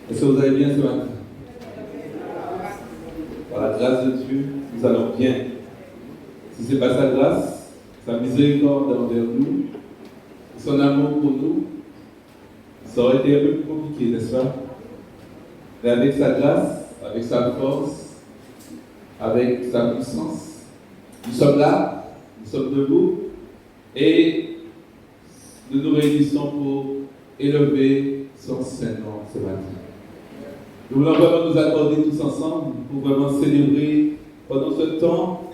Est-ce que vous allez bien ce matin? Par la grâce de Dieu, nous allons bien. Si ce n'est pas sa grâce, sa miséricorde envers nous, son amour pour nous, ça aurait été un peu plus compliqué, n'est-ce pas? Mais avec sa grâce, avec sa force, avec sa puissance, nous sommes là, nous sommes debout, et nous nous réunissons pour élever son Saint-Nom ce matin. Nous voulons vraiment nous accorder tous ensemble pour vraiment célébrer pendant ce temps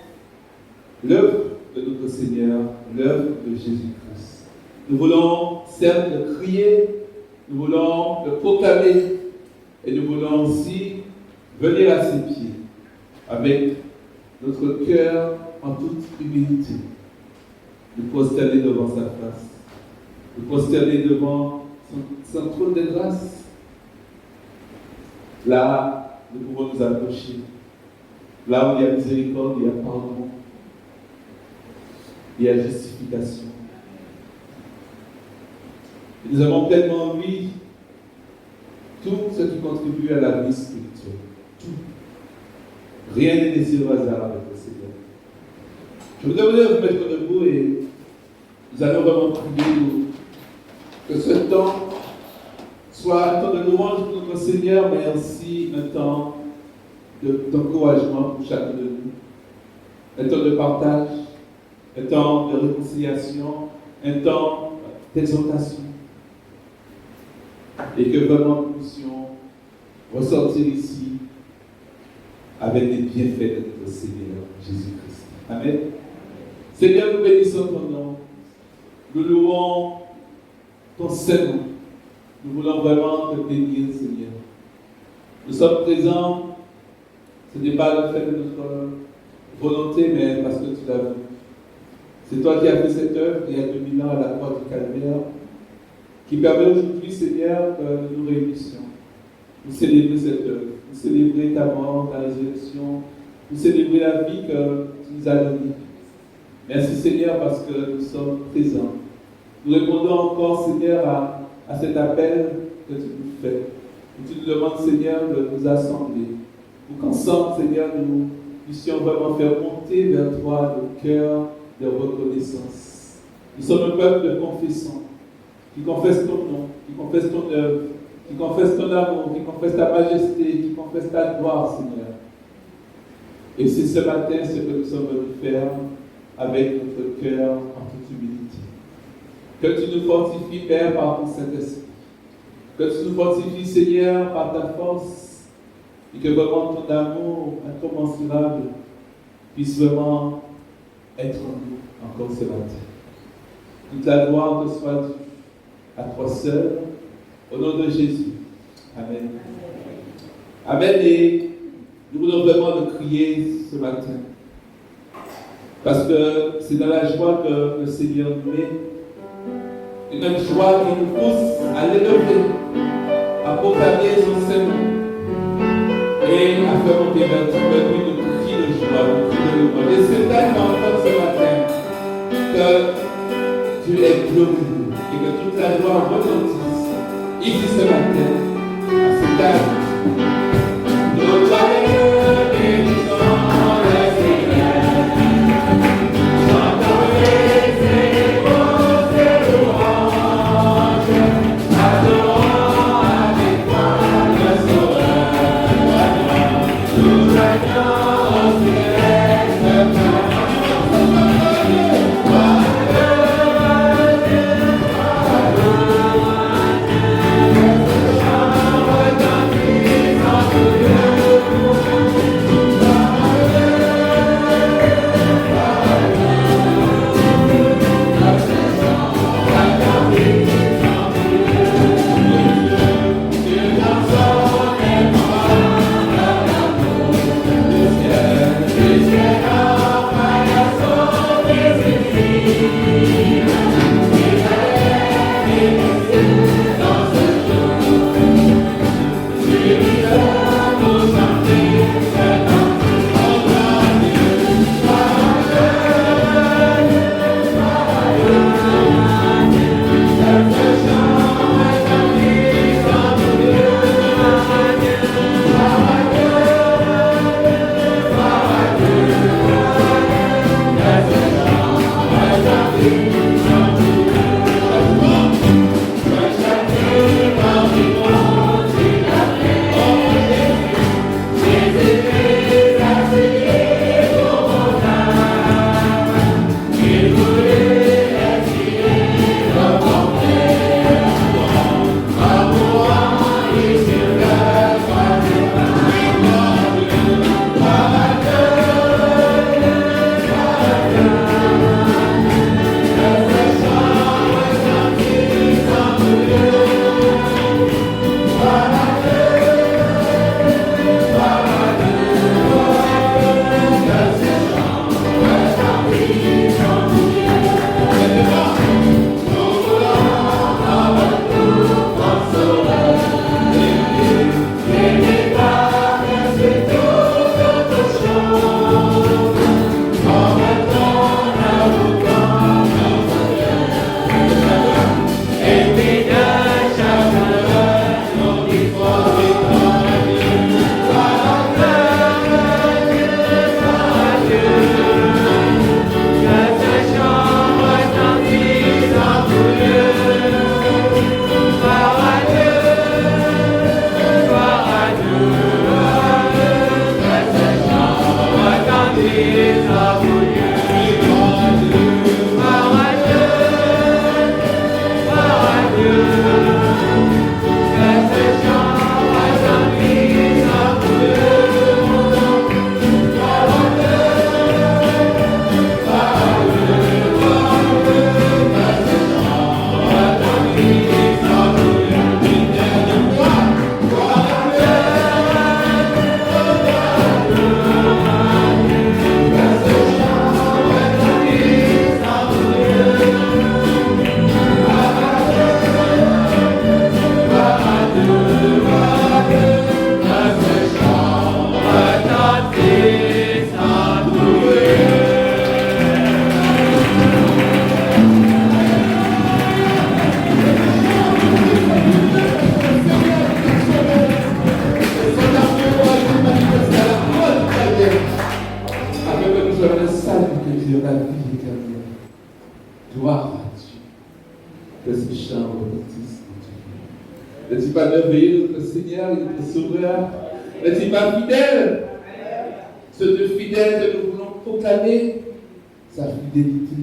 l'œuvre de notre Seigneur, l'œuvre de Jésus-Christ. Nous voulons certes le crier, nous voulons le proclamer et nous voulons aussi venir à ses pieds avec notre cœur en toute humilité, nous prosterner devant sa face, nous prosterner devant son trône de grâce. Là, nous pouvons nous approcher. Là où il y a miséricorde, il y a pardon, il y a justification. Et nous avons pleinement en lui tout ce qui contribue à la vie spirituelle. Tout. Rien n'est laissé au hasard avec le Seigneur. Je vous demande de vous mettre debout et nous allons vraiment prier que ce temps soit un temps de louange pour notre Seigneur, mais aussi un temps d'encouragement pour chacun de nous, un temps de partage, un temps de réconciliation, un temps d'exhortation, et que vraiment nous puissions ressortir ici avec les bienfaits de notre Seigneur Jésus-Christ. Amen. Seigneur, nous bénissons ton nom, nous louons ton Saint-Nom. Nous voulons vraiment te bénir, Seigneur. Nous sommes présents, ce n'est pas le fait de notre volonté, mais parce que tu l'as voulu. C'est toi qui as fait cette œuvre il y a 2000 ans à la croix du Calvaire, qui permet aujourd'hui, Seigneur, que nous réunissions. Nous célébrer cette œuvre, nous célébrer ta mort, ta résurrection, nous célébrer la vie que tu nous as donnée. Merci, Seigneur, parce que nous sommes présents. Nous répondons encore, Seigneur, à cet appel que tu nous fais. Et tu nous demandes, Seigneur, de nous assembler. Pour qu'ensemble, Seigneur, nous puissions vraiment faire monter vers toi nos cœurs de reconnaissance. Nous sommes un peuple de confessants, qui confesse ton nom, qui confesse ton œuvre, qui confesse ton amour, qui confesse ta majesté, qui confesse ta gloire, Seigneur. Et c'est ce matin ce que nous sommes venus faire avec notre cœur en toute humilité. Que tu nous fortifies, Père, par ton Saint-Esprit. Que tu nous fortifies, Seigneur, par ta force. Et que vraiment ton amour incommensurable puisse vraiment être en nous encore ce matin. Toute la gloire te soit due à toi seul, au nom de Jésus. Amen. Amen. Et nous voulons vraiment le crier ce matin. Parce que c'est dans la joie que le Seigneur nous met. Une joie qui nous pousse à l'élever, à proclamer son Saint-Nom et à faire monter vers nous le cri de joie, le cri de louange. Et c'est tellement fort ce matin que Dieu est glorieux et que toute la joie retentisse ici ce matin à cet âge. Nos joyeux bénissons le Seigneur. Chantons les louanges, adorons avec toi le Sauveur. Nous régnons au céleste Père. N'est-il pas merveilleux, notre Seigneur et notre Sauveur? N'est-il pas fidèle? Ce Dieu fidèle que nous voulons proclamer, sa fidélité.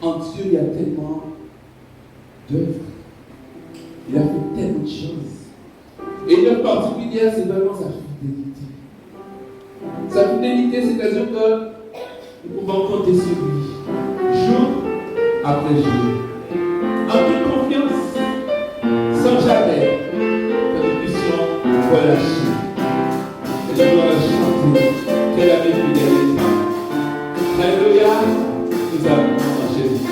En Dieu, il y a tellement d'œuvres. Il a fait tellement de choses. Et l'œuvre particulière, c'est vraiment sa fidélité. Sa fidélité, c'est-à-dire que nous pouvons compter sur lui, jour après jour, en toute confiance, sans jamais que nous puissions relâcher. Et nous devons chanter quel ami fidèle est toi. Alléluia, nous avons en Jésus.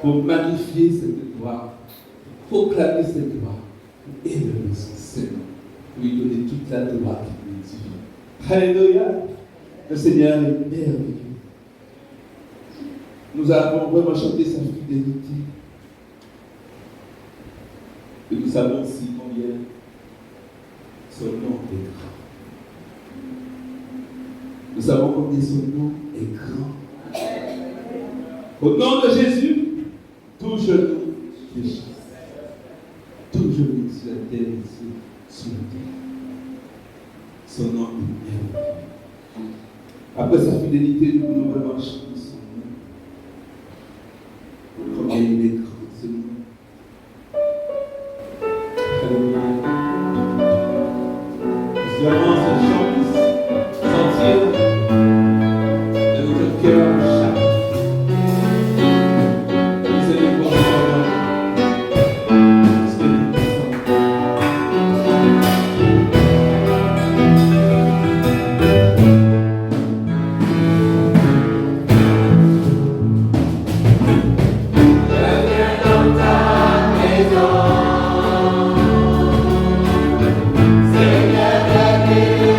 pour magnifier cette gloire, pour proclamer cette gloire, pour élever son Seigneur, pour lui donner toute la gloire qui lui est divine. Alléluia! Le Seigneur est merveilleux. Nous avons vraiment chanté sa fidélité. Et nous savons aussi combien son nom est grand. Nous savons combien son nom est grand. Au nom de Jésus, tout genou fléchisse. Tout genou sur la terre et sur la terre. Son nom est merveilleux. Après sa fidélité, nous voulons vraiment chanter son nom. Combien il est grand, ce nom. C'est vraiment ce chant qui sentir de notre cœur chaque. Vous allez voir ce que nous pensons. Seigneur de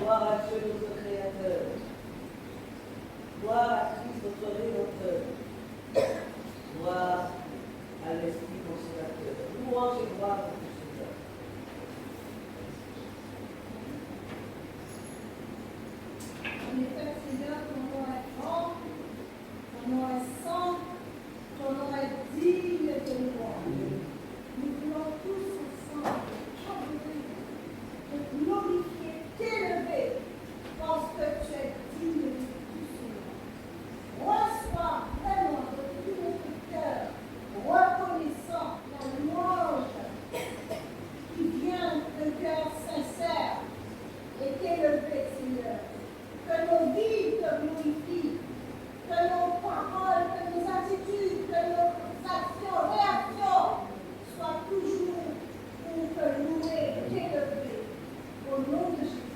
Gloire à Dieu, notre Créateur. Gloire à Christ, notre Rédempteur. Gloire à l'Esprit consolateur. Louange et gloire à tout cela. En effet, Seigneur, ton nom est grand, ton nom est saint, ton nom est digne de louange. Nous voulons tous ensemble t'adorer, te glorifier, t'élever, parce que tu es digne de tout cela. Reçois vraiment de tout notre cœur, reconnaissant la louange qui vient d'un cœur sincère et t'élever, Seigneur. Que nos vies te glorifient, que nos paroles, que nos attitudes, que nos actions, réactions soient toujours pour te louer et t'élever. Au nom de Jésus.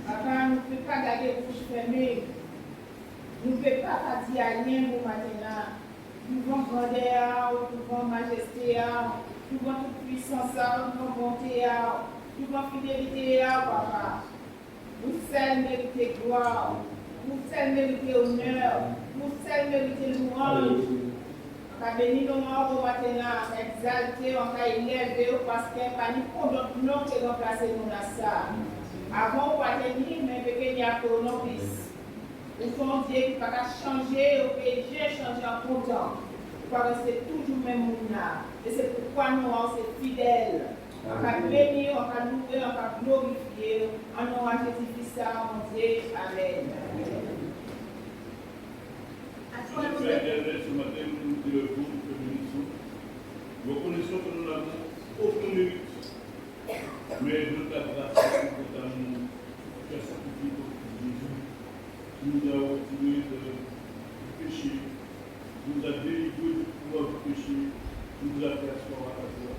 Papa, nous ne pouvons pas garder bouche fermée. Nous ne pouvons pas dire rien pour maintenant. Nous devons grandeur, nous devons majesté, nous devons toute puissance, nous devons bonté, nous devons fidélité, papa. Vous seuls méritez gloire, vous seuls méritez honneur, vous seuls méritez louange. On a béni nos morts au matin, exalté, on a élevé parce qu'il n'y a pas ni pour notre nom qui remplace nous dans ça. Avant, on va tenir, mais il y a pour nos fils. Nous sommes Dieu qui va changer, au péché, changer en content. Il va rester toujours même monde. Et c'est pourquoi nous sommes fidèles. On va bénir, on va louer, on va glorifier. En nom de Jésus-Christ, mon Dieu. Amen. Ce matin, nous te bénissons. Nous reconnaissons que nous n'avons aucun mérite. Mais de ta grâce, tu as sacrifié pour Jésus. Tu nous as retiré du péché. Tu nous as délivré du pouvoir du péché. Tu nous as fait asseoir à ta gloire.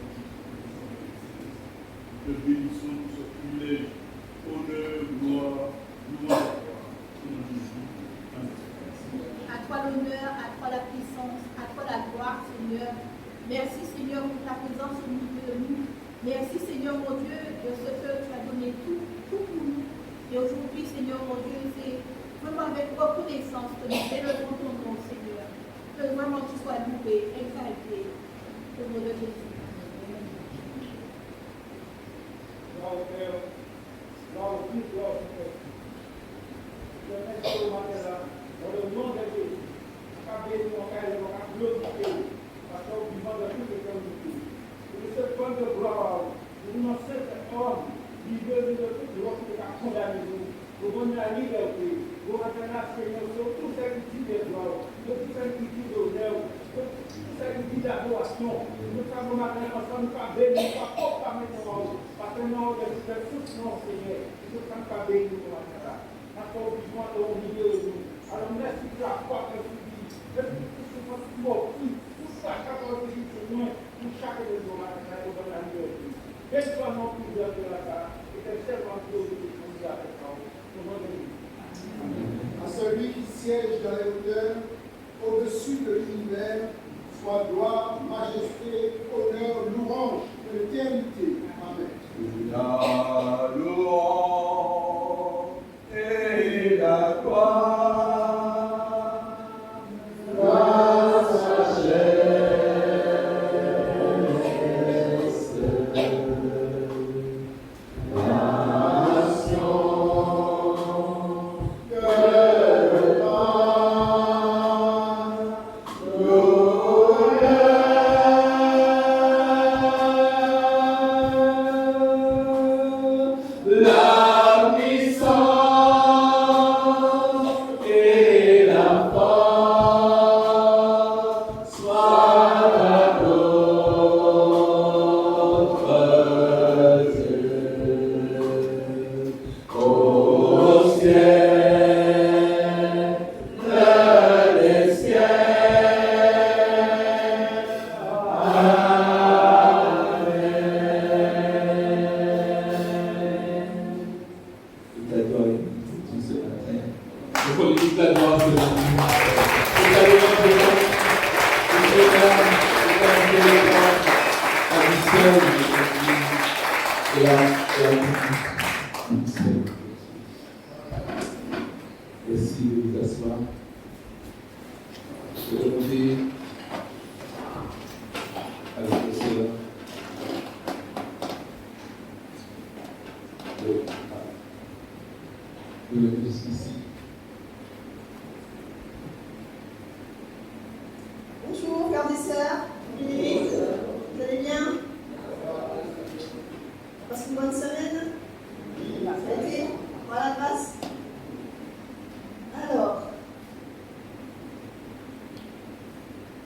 Nous te bénissons pour ce privilège, honneur, gloire, louange à toi. Au nom de Jésus. Amen. À toi l'honneur, à toi la puissance, à toi la gloire, Seigneur. Merci, Seigneur, pour ta présence au milieu de nous. Merci, Seigneur, mon Dieu, de ce que tu as donné tout pour nous. Et aujourd'hui, Seigneur, mon Dieu, c'est vraiment avec reconnaissance que nous élevons ton nom, Seigneur. Que vraiment tu sois loué, exalté. Au nom de Jésus. Gloire au Père, gloire au Fils, gloire au Père. Je remercie ce matin-là, dans le nom de Jésus. On va bénir, on va glorifier, parce qu'au vivant de toute éternité. Et ce point de gloire, nous n'en sommes homme, libéré de toute l'autre qui a condamné nous. Nous venons à la liberté. Nous venons à Seigneur sur tout ce qui dit des gloires, sur tout ce qui dit d'honneur, sur tout ce qui dit d'adoration. Nous savons maintenant ensemble, nous ne pas bénir, nous ne pas mettre en haut. Parce que nous avons des sources, non, Seigneur. Nous ne sommes pas bénis, nous, maintenant. Parce qu'on a besoin de nous milieu de nous. Alors, merci pour la foi que tu dis. Merci pour ce que tu m'as dit. Pour chaque parole que tu dis, pour chaque raison, maintenant, nous avons la liberté. Bénis-toi, mon plusieurs de la part, et tes servants qui ont été conduits à tes parents. Nous avons béni. À celui qui siège dans les hauteurs, au-dessus de l'univers, soit gloire, majesté, honneur, louange de l'éternité. Amen. La louange et la gloire, grâce à Merci de vous asseoir. Je vais demander à votre sœur de venir jusqu'ici. Bonjour, frères et sœurs. Vous allez bien? Passez une bonne semaine? Ça a été? Voilà, grâce. Alors,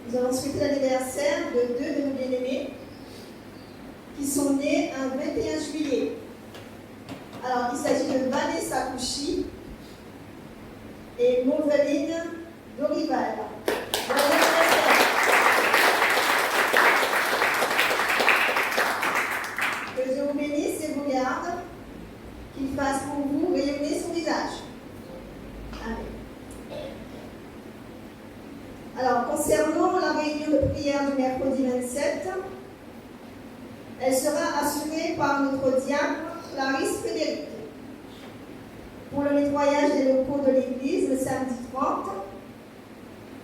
nous allons souhaiter l'anniversaire de deux de nos bien-aimés qui sont nés un 21 juillet. Alors, il s'agit de Vanessa Kouchi et Mauveline Dorival. Que Dieu vous bénisse et vous garde, qu'il fasse pour vous rayonner son visage. Amen. Alors, concernant la réunion de prière du mercredi 27, elle sera assurée par notre diacre Clarisse Frédéric. Pour le nettoyage des locaux de l'église le samedi 30,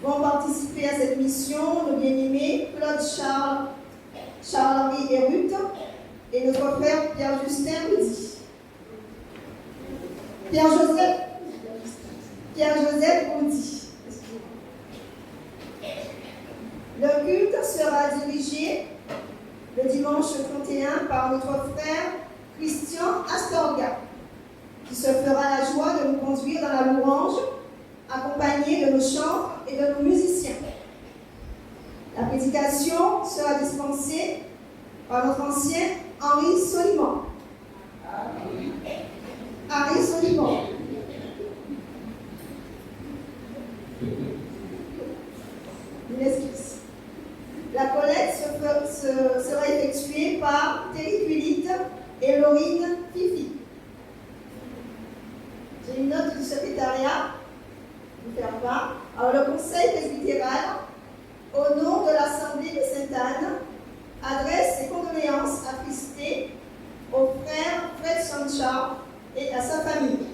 vont participer à cette mission nos bien-aimés Claude Charles-Henri et Ruth et notre frère Pierre-Justin Rudy. Pierre-Joseph Rudy. Le culte sera dirigé le dimanche 31 par notre frère Christian Astorga, qui se fera la joie de nous conduire dans la louange, accompagné de nos chants et de nos musiciens. La prédication sera dispensée par notre ancien Henri Soliman. Henri Soliman. Une excuse. La collecte sera effectuée par Thierry Pulit et Laurine Fifi. J'ai une note du secrétariat, vous faire part. Alors, le conseil presbytéral, au nom de l'Assemblée de Sainte-Anne, adresse ses condoléances attristées au frère Fred Sanchar et à sa famille.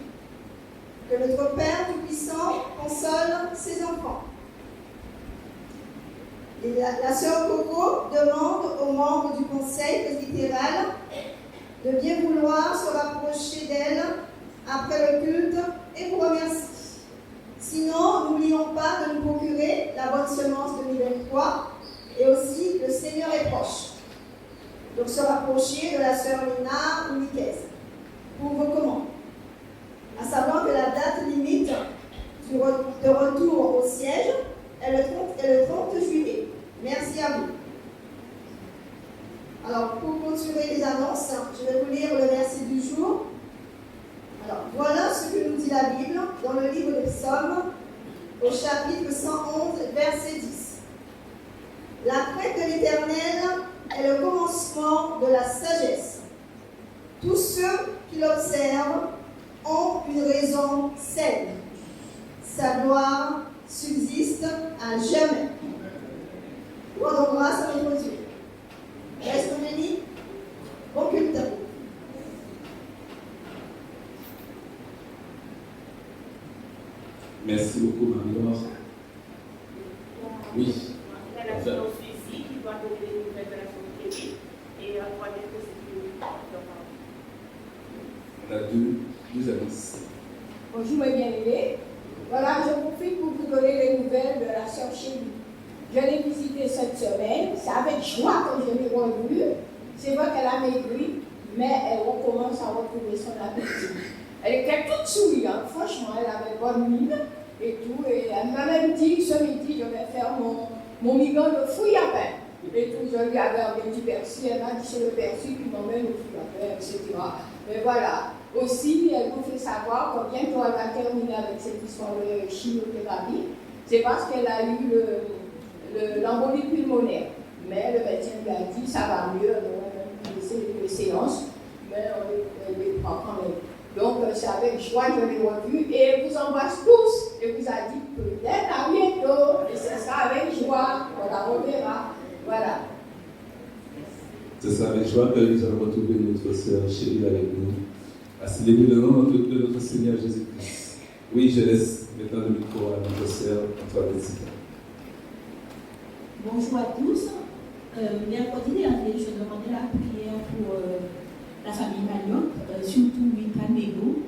Que notre Père Tout-Puissant console ses enfants. Et la sœur Coco demande aux membres du conseil presbytéral de bien vouloir se rapprocher d'elle après le culte et vous remercie. Sinon, n'oublions pas de nous procurer la bonne semence 2023 et aussi le Seigneur est proche. Donc se rapprocher de la sœur Lina Niquez pour vos commandes. À savoir que la date limite de retour au siège est le 30 juillet. Merci à vous. Alors, pour clôturer les annonces, je vais vous lire le verset du jour. Alors, voilà ce que nous dit la Bible dans le livre des Psaumes, au chapitre 111, verset 10. La crainte de l'Éternel est le commencement de la sagesse. Tous ceux qui l'observent ont une raison saine. Sa gloire subsiste à jamais. Rendons grâce à notre Dieu. Restons unis. Bon culte. Merci beaucoup, Marie-Laure. Oui. La nation aussi qui va donner les nouvelles de la société et on va dire que c'est On a deux annonces. Bonjour mes bien-aimés. Voilà, je profite pour vous donner les nouvelles de la sœur Chérie. Je l'ai visitée cette semaine. C'est avec joie que je l'ai revue. C'est vrai qu'elle a maigri, mais elle recommence à retrouver son appétit. Elle était toute souriante, franchement, elle avait bonne mine et tout. Et elle m'a même dit, ce midi, je vais faire mon migon de fruits à pain. Et tout, je lui avais un petit persil, elle m'a dit c'est le persil qui m'emmène au fruits à pain, etc. Mais voilà. Aussi, elle nous fait savoir que bientôt elle va terminer avec cette histoire de chimiothérapie. C'est parce qu'elle a eu l'embolie pulmonaire. Mais le médecin lui a dit ça va mieux, on va laisser les séances, mais on les prend quand même. Donc, c'est avec joie que je l'ai revue et elle vous embrasse tous et vous a dit peut-être à bientôt. Et c'est ça avec joie, on la reverra. Voilà. C'est ça avec joie que nous allons retrouver notre sœur Chérie avec nous à célébrer le nom de notre Seigneur Jésus-Christ. Oui, je laisse maintenant le micro à notre sœur Antoinette Sita. Bonjour à tous. Mercredi dernier, je demandais la prière pour la famille Magnon, surtout Wita Nego,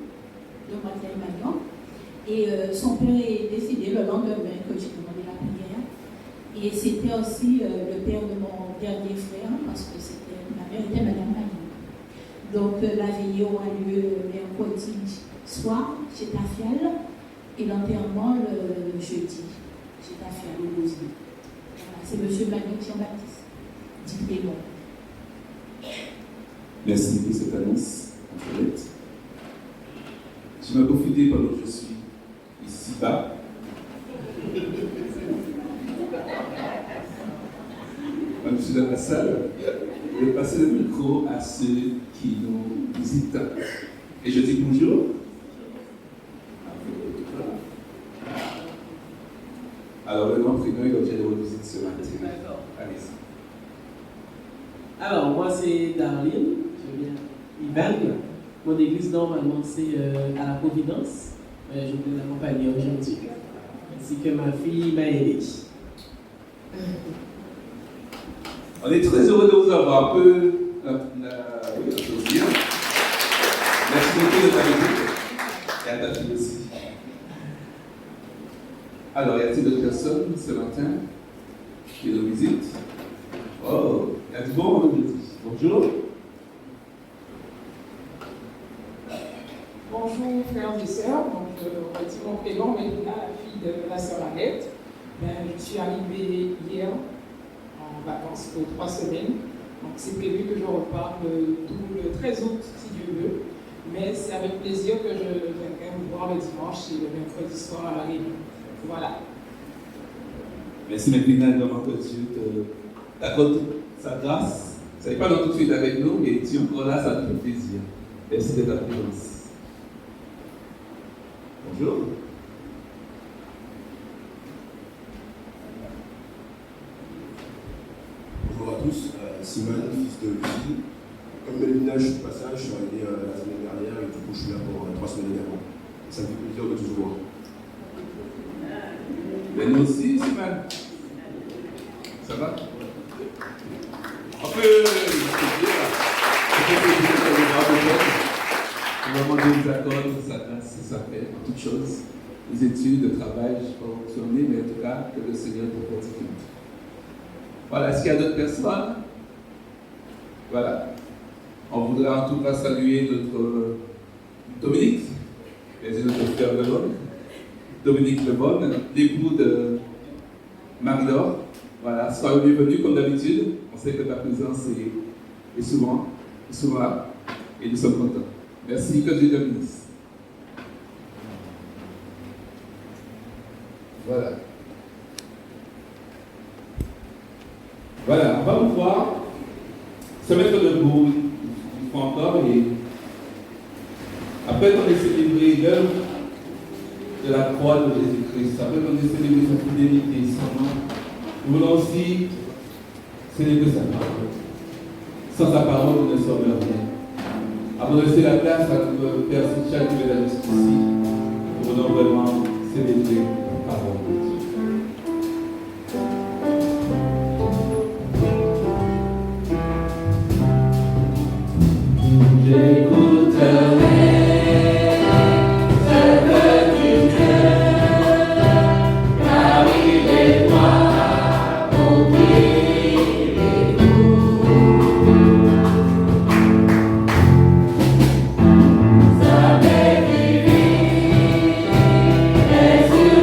de Mademoiselle Magnon. Et son père est décédé le lendemain que j'ai demandé la prière. Et c'était aussi le père de mon dernier frère, parce que ma mère était Madame Magnon. Donc la veillée aura lieu mercredi soir chez Tafial et l'enterrement le jeudi chez Tafial au Rosier. Voilà, c'est M. Magnon Jean-Baptiste, dit Pénon. Merci pour cette annonce, Antoinette. Je m'ai profité pendant que je suis ici-bas. Quand je suis dans la salle, je vais passer le micro à ceux qui nous visitent. Et je dis bonjour. Alors, le nom prénom est l'objet de votre visite ce matin. D'accord. Allez-y. Alors, moi, c'est Darlene, je viens d'Ivan. Mon église, normalement, c'est à la Providence. Je vais l'accompagner aujourd'hui. Ainsi que ma fille Maëlys. On est très heureux de vous avoir. Oui, applaudir. Merci beaucoup de ta visite. Et à ta fille aussi. Alors, y a-t-il d'autres personnes ce matin qui nous visitent? Oh, il y a du bon vendredi. Bonjour. Bonjour frères et sœurs, donc je redis mon prénom, Mélina, la fille de la sœur Annette. Je suis arrivée hier en vacances pour 3 semaines. Donc c'est prévu que je reparte tout le 13 août si Dieu veut. Mais c'est avec plaisir que je viendrai vous voir le dimanche et le mercredi soir à la réunion. Voilà. Merci Mélina, vraiment que Dieu t'accorde sa grâce. Ce n'est pas tout de suite avec nous, mais tu es encore là, ça nous fait plaisir. Merci de ta présence. Bonjour. Bonjour à tous, Simon, fils de Lucie. Comme Mélina, je suis de passage, je suis arrivé la semaine dernière et du coup je suis là pour 3 semaines également. Ça me fait plaisir de tous vous voir. Ben nous aussi, Simon. Ça va? On peut vraiment Dieu nous accorde sa grâce et sa paix en toutes choses. Les études, le travail, je ne sais pas où tu en es, mais en tout cas, que le Seigneur te fortifie. Voilà, est-ce qu'il y a d'autres personnes? Voilà. On voudrait en tout cas saluer notre Dominique, et notre frère Lebonne, Dominique Lebonne, l'époux de Marie-Laure. Voilà, sois bienvenue comme d'habitude. On sait que ta présence est souvent là, et nous sommes contents. Merci, que Dieu te bénisse. Voilà. Voilà, on va pouvoir se mettre debout une fois encore et après qu'on ait célébré l'œuvre de la croix de Jésus-Christ, après qu'on ait célébré sa fidélité, son nom, nous voulons aussi célébrer sa parole. Sans sa parole, nous ne sommes rien. Avant de laisser la place à notre Père Sitcha qui est là jusqu'ici, nous voulons vraiment célébrer la parole de Dieu.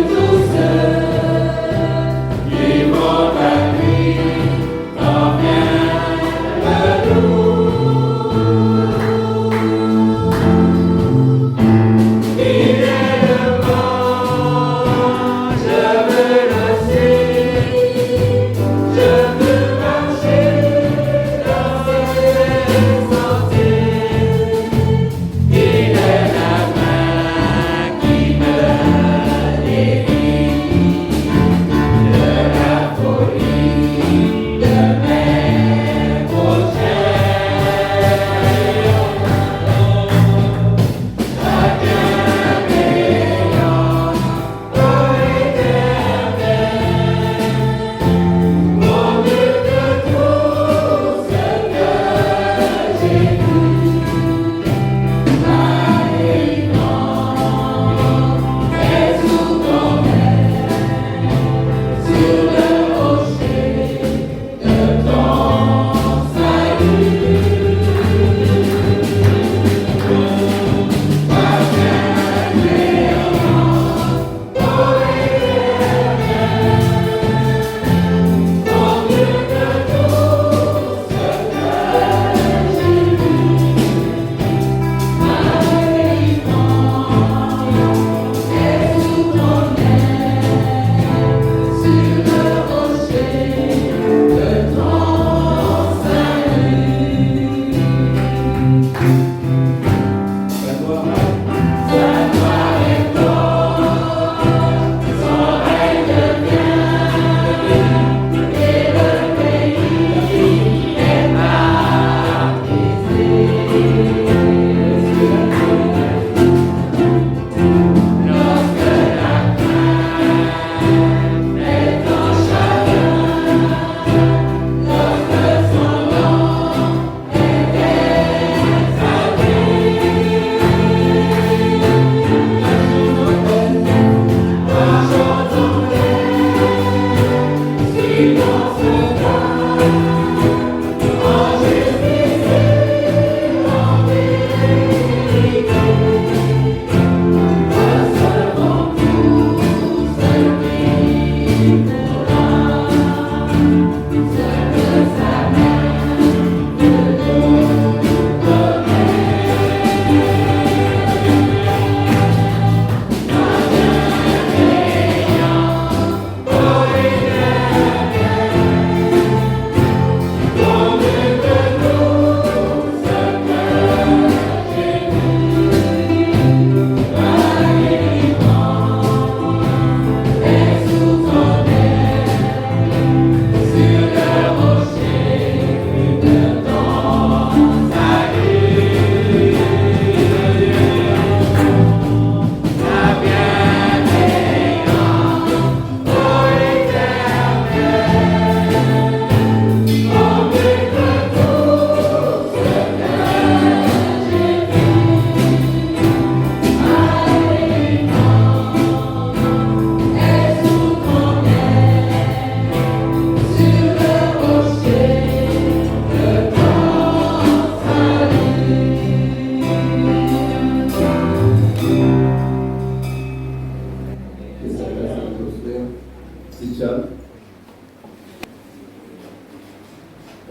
Tout seul.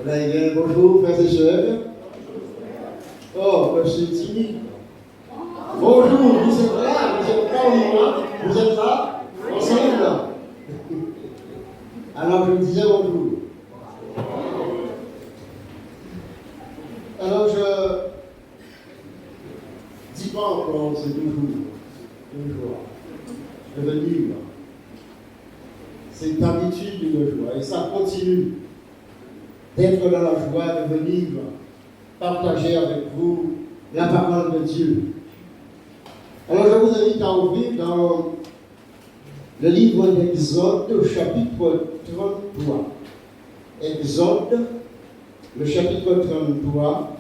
Eh bien, bonjour, frères et sœurs. Oh, je suis timide. Bonjour, vous êtes là, vous êtes pas au moins, vous êtes là, ensemble. Alors, je vous disais bonjour. Alors, je dis pas encore, c'est toujours, de venir. C'est une habitude de joie et ça continue d'être dans la joie de venir partager avec vous la parole de Dieu. Alors je vous invite à ouvrir dans le livre d'Exode au chapitre 33. Exode, le chapitre 33,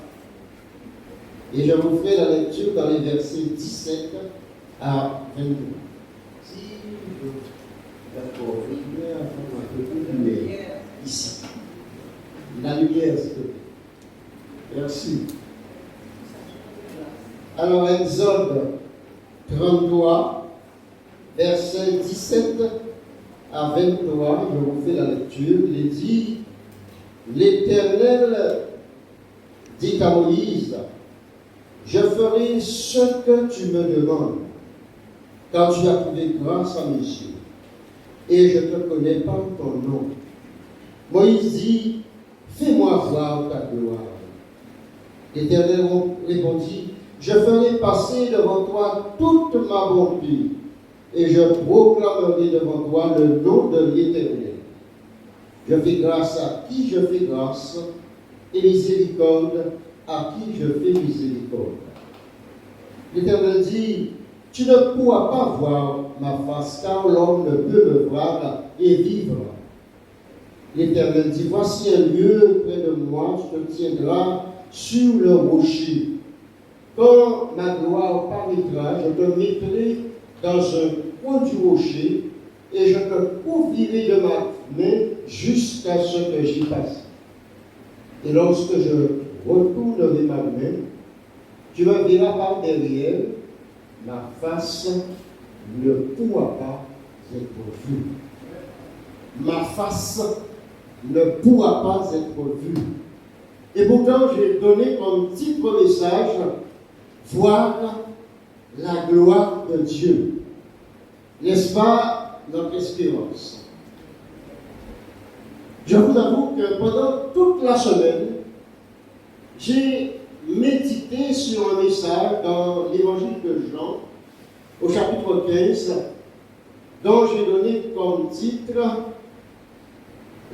et je vous ferai la lecture dans les versets 17 à 22. D'accord, je vais avoir un peu plus de lumière ici. La lumière, s'il te plaît. Merci. Alors, Exode 33, versets 17 à 23, je vous fais la lecture. Il dit, l'Éternel dit à Moïse, je ferai ce que tu me demandes, car tu as trouvé grâce à mes yeux, et je te connais par ton nom. Moïse dit, fais-moi voir ta gloire. L'Éternel répondit, je ferai passer devant toi toute ma bonté, et je proclamerai devant toi le nom de l'Éternel. Je fais grâce à qui je fais grâce, et miséricorde à qui je fais miséricorde. L'Éternel dit, tu ne pourras pas voir ma face, car l'homme ne peut me voir et vivre. L'Éternel dit, voici un lieu près de moi, tu te tiendras sur le rocher. Quand ma gloire paraîtra, je te mettrai dans un coin du rocher, et je te couvrirai de ma main jusqu'à ce que j'y passe. Et lorsque je retournerai ma main, tu me verras par derrière, ma face ne pourra pas être vue. Ma face ne pourra pas être vue. Et pourtant, j'ai donné comme titre message, voir la gloire de Dieu. N'est-ce pas notre espérance? Je vous avoue que pendant toute la semaine, j'ai médité sur un message dans l'évangile de Jean, au chapitre 15, dont j'ai donné comme titre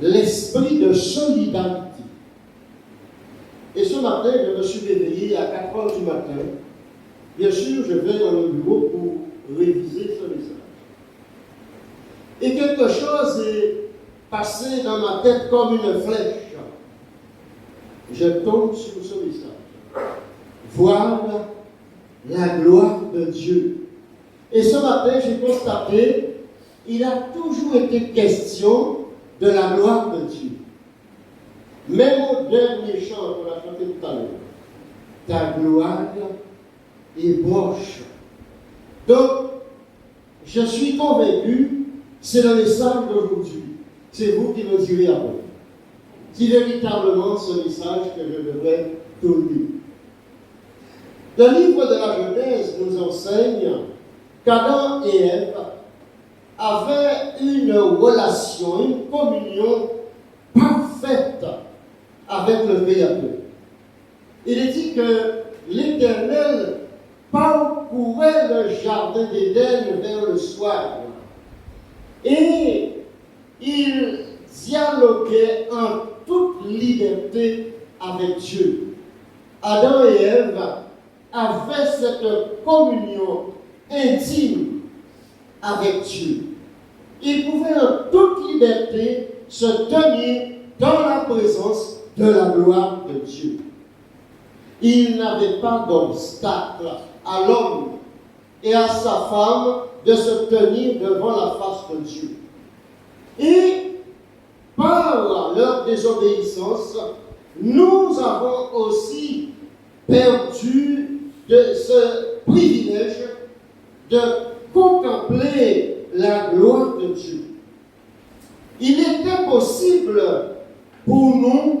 l'esprit de solidarité. Et ce matin, je me suis réveillé à 4 heures du matin. Bien sûr, je vais dans le bureau pour réviser ce message. Et quelque chose est passé dans ma tête comme une flèche. Je tombe sur ce message. Voir la gloire de Dieu. Et ce matin, j'ai constaté, il a toujours été question de la gloire de Dieu. Même au dernier chant qu'on a chanté tout à l'heure, ta gloire est proche. Donc, je suis convaincu, c'est le message d'aujourd'hui. C'est vous qui me direz après. Si véritablement ce message que je devrais tourner. Le livre de la Genèse nous enseigne qu'Adam et Ève avaient une relation, une communion parfaite avec le Créateur. Il est dit que l'Éternel parcourait le jardin d'Éden vers le soir et il dialoguait en toute liberté avec Dieu. Adam et Ève avaient cette communion intime avec Dieu. Ils pouvaient en toute liberté se tenir dans la présence de la gloire de Dieu. Il n'avait pas d'obstacle à l'homme et à sa femme de se tenir devant la face de Dieu. Et par leur désobéissance, nous avons aussi perdu de ce privilège de contempler la gloire de Dieu. Il était possible pour nous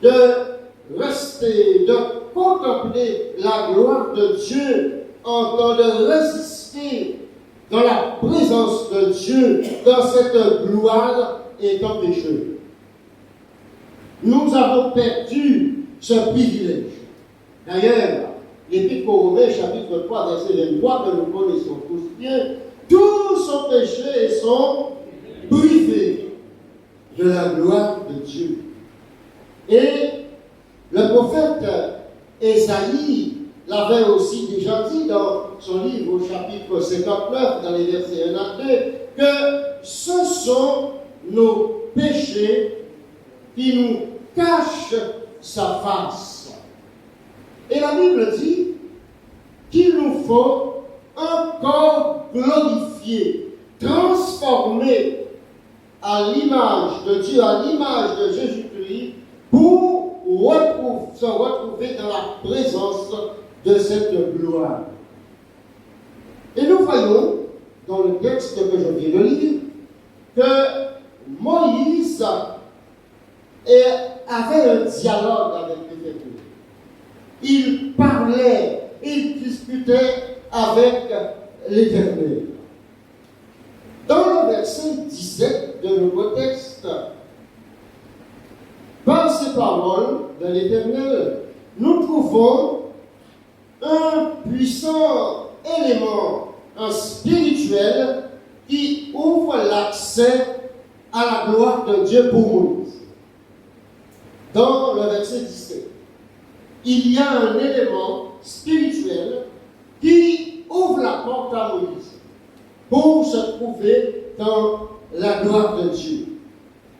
de rester, de contempler la gloire de Dieu, en temps de résister dans la présence de Dieu, dans cette gloire, est un péché. Nous avons perdu ce privilège. D'ailleurs, l'Épître aux Romains, chapitre 3, verset 23, que nous connaissons tous bien, tous sont péchés et sont privés de la gloire de Dieu. Et le prophète Ésaïe l'avait aussi déjà dit dans son livre au chapitre 59, dans les versets 1 à 2, que ce sont nos péchés qui nous cachent sa face. Et la Bible dit qu'il nous faut un corps glorifié, transformé à l'image de Dieu, à l'image de Jésus-Christ, pour se retrouver dans la présence de cette gloire. Et nous voyons, dans le texte que je viens de lire, que Moïse avait un dialogue avec l'Éternel. Il parlait, il discutait avec l'Éternel. Dans le verset 17 de notre texte, par ces paroles de l'Éternel, nous trouvons un puissant élément spirituel qui ouvre l'accès à la gloire de Dieu pour Moïse. Dans le verset 17, il y a un élément spirituel qui ouvre la porte à Moïse pour se trouver dans la gloire de Dieu.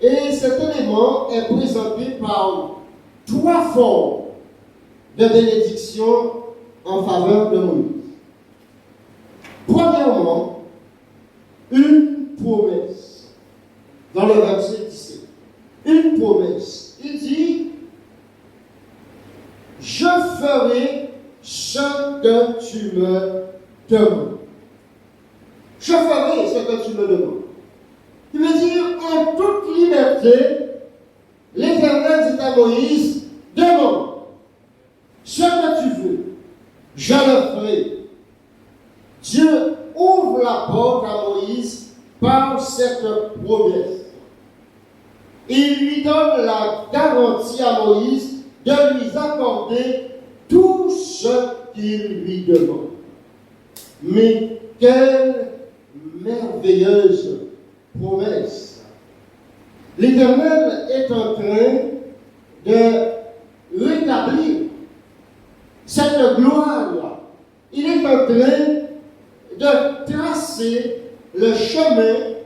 Et cet élément est présenté par 3 formes de bénédiction en faveur de Moïse. Premièrement, une promesse. Dans le verset 17. Une promesse. Il dit, je ferai ce que tu me demandes. Je ferai ce que tu me demandes. Il veut dire, en toute liberté, l'Éternel dit à Moïse, demande ce que tu veux, je le ferai. Dieu ouvre la porte à Moïse par cette promesse. Il lui donne la garantie à Moïse de lui accorder tout ce qu'il lui demande. Mais quelle merveilleuse promesse! L'Éternel est en train de rétablir cette gloire-là. Il est en train de tracer le chemin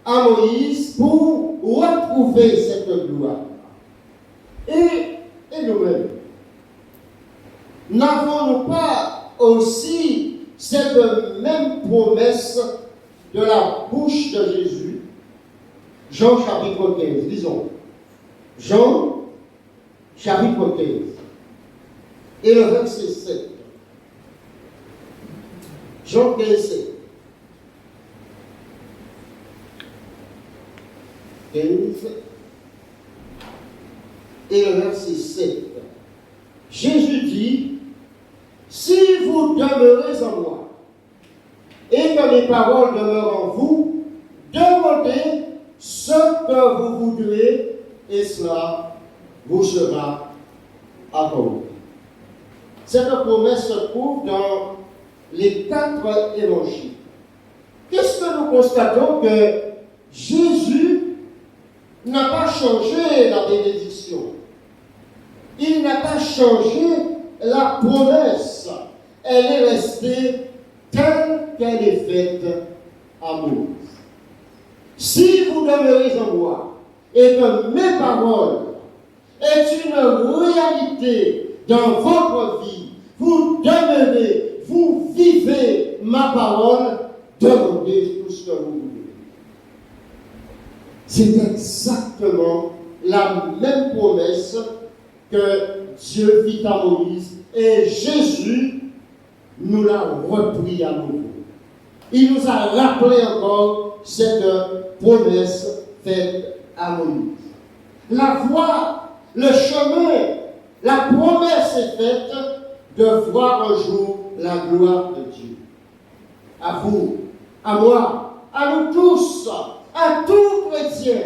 à Moïse pour retrouver cette gloire. Et nous-mêmes, n'avons-nous pas aussi cette même promesse de la bouche de Jésus? Jean chapitre 15, lisons. Jean chapitre 15 et le verset 7. Jean 15, 7. 15 et le verset 7. Jésus dit, si vous demeurez en moi et que mes paroles demeurent en vous, demandez ce que vous voudrez et cela vous sera accordé. Cette promesse se trouve dans les 4 évangiles. Qu'est-ce que nous constatons? Que Jésus n'a pas changé la bénédiction. Il n'a pas changé la promesse. Elle est restée telle qu'elle est faite à Moïse. Si vous demeurez en moi et que mes paroles est une réalité dans votre vie, vous demeurez, vous vivez ma parole, demandez tout ce que vous voulez. C'est exactement la même promesse que Dieu fit à Moïse et Jésus nous l'a repris à nouveau. Il nous a rappelé encore cette promesse faite à Moïse. La voix le chemin, la promesse est faite de voir un jour la gloire de Dieu. À vous, à moi, à nous tous, à tout chrétien,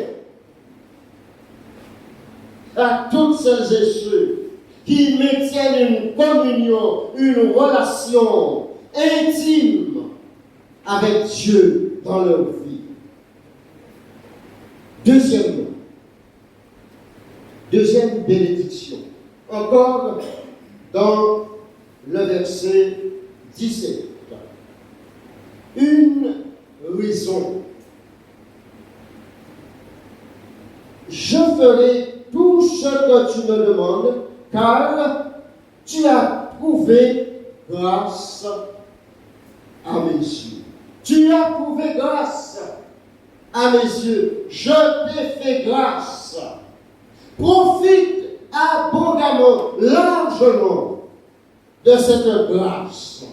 à toutes celles et ceux qui maintiennent une communion, une relation intime avec Dieu dans leur vie. Deuxième bénédiction, encore dans le verset 17. Une raison. Je ferai tout ce que tu me demandes, car tu as trouvé grâce à mes yeux. Tu as trouvé grâce à mes yeux. Je t'ai fait grâce. Profite abondamment, largement de cette grâce.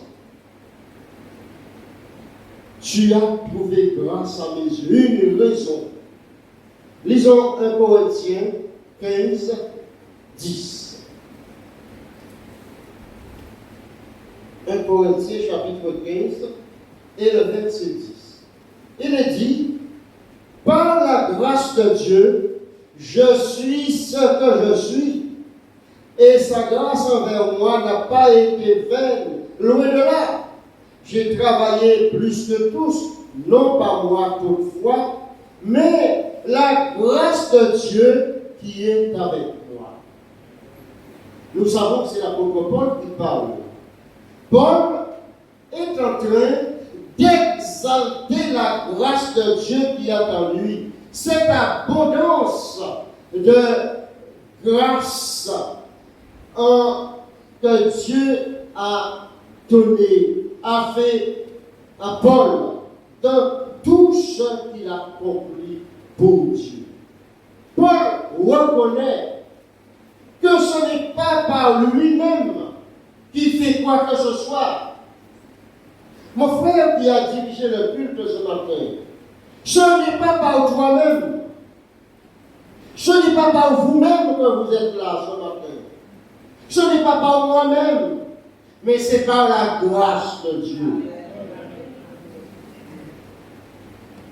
Tu as trouvé grâce à mes yeux. Une raison. Lisons 1 Corinthiens 15, 10. 1 Corinthiens chapitre 15 et le verset 10. Il est dit, par la grâce de Dieu, je suis ce que je suis, et sa grâce envers moi n'a pas été vaine, loin de là. J'ai travaillé plus que tous, non pas moi toutefois, mais la grâce de Dieu qui est avec moi. Nous savons que c'est l'apôtre Paul qui parle. Paul est en train d'exalter la grâce de Dieu qui est en lui. Cette abondance de grâce que Dieu a donné, a fait à Paul dans tout ce qu'il a accompli pour Dieu. Paul reconnaît que ce n'est pas par lui-même qu'il fait quoi que ce soit. Mon frère qui a dirigé le culte ce matin, ce n'est pas par toi-même, ce n'est pas par vous-même que vous êtes là ce matin, ce n'est pas par moi-même, mais c'est par la grâce de Dieu.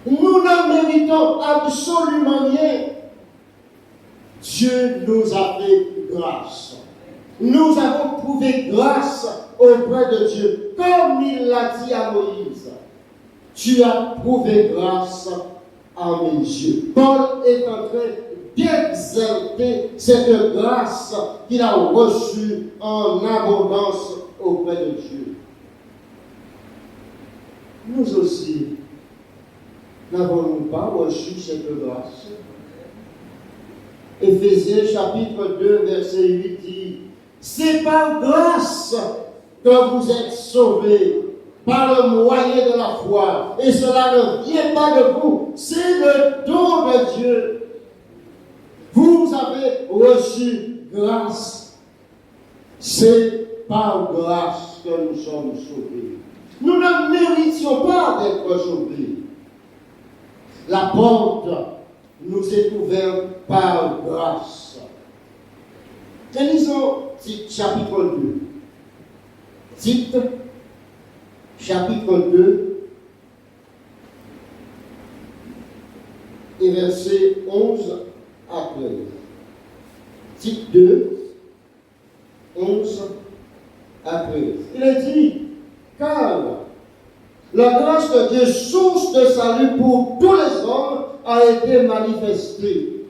Nous ne méritons absolument rien. Dieu nous a fait grâce. Nous avons trouvé grâce auprès de Dieu. Comme il l'a dit à Moïse, tu as trouvé grâce à mes yeux. Paul est en train d'exalter cette grâce qu'il a reçue en abondance auprès de Dieu. Nous aussi, n'avons-nous pas reçu cette grâce? Éphésiens chapitre 2, verset 8 dit, c'est par grâce que vous êtes sauvés par le moyen de la foi. Et cela ne vient pas de vous, c'est le don de Dieu. Vous avez reçu grâce. C'est par grâce que nous sommes sauvés. Nous ne méritions pas d'être sauvés. La porte nous est ouverte par grâce. Et lisons Tite chapitre 2. Tite chapitre 2 et versets 11 à 13. Tite 2, 11 à 13. Il est dit, car la grâce de Dieu, source de salut pour tous les hommes, a été manifestée.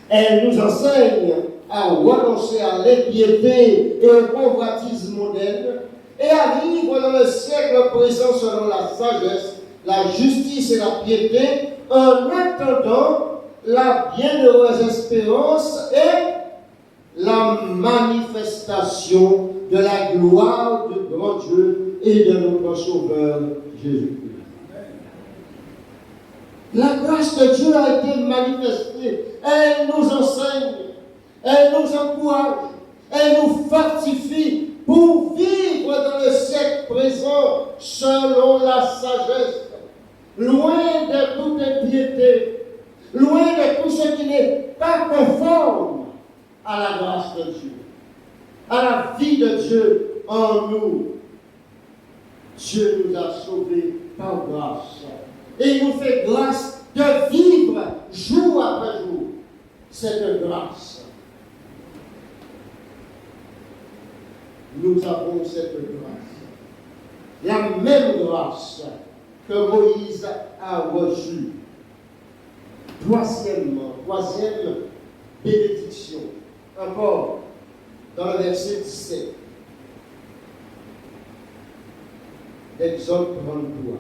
Elle nous enseigne à renoncer à l'impiété et au convoitisme moderne et à vivre dans le siècle présent selon la sagesse, la justice et la piété, en attendant la bienheureuse espérance et la manifestation de la gloire du grand Dieu et de notre Sauveur Jésus-Christ. La grâce de Dieu a été manifestée. Elle nous enseigne, elle nous encourage, elle nous fortifie pour vivre dans le siècle présent selon la sagesse, loin de toute impiété, loin de tout ce qui n'est pas conforme à la grâce de Dieu, à la vie de Dieu en nous. Dieu nous a sauvés par grâce. Et il nous fait grâce de vivre jour après jour cette grâce. Nous avons cette grâce. La même grâce que Moïse a reçue. Troisième bénédiction, encore dans le verset 17 d'Exode 33.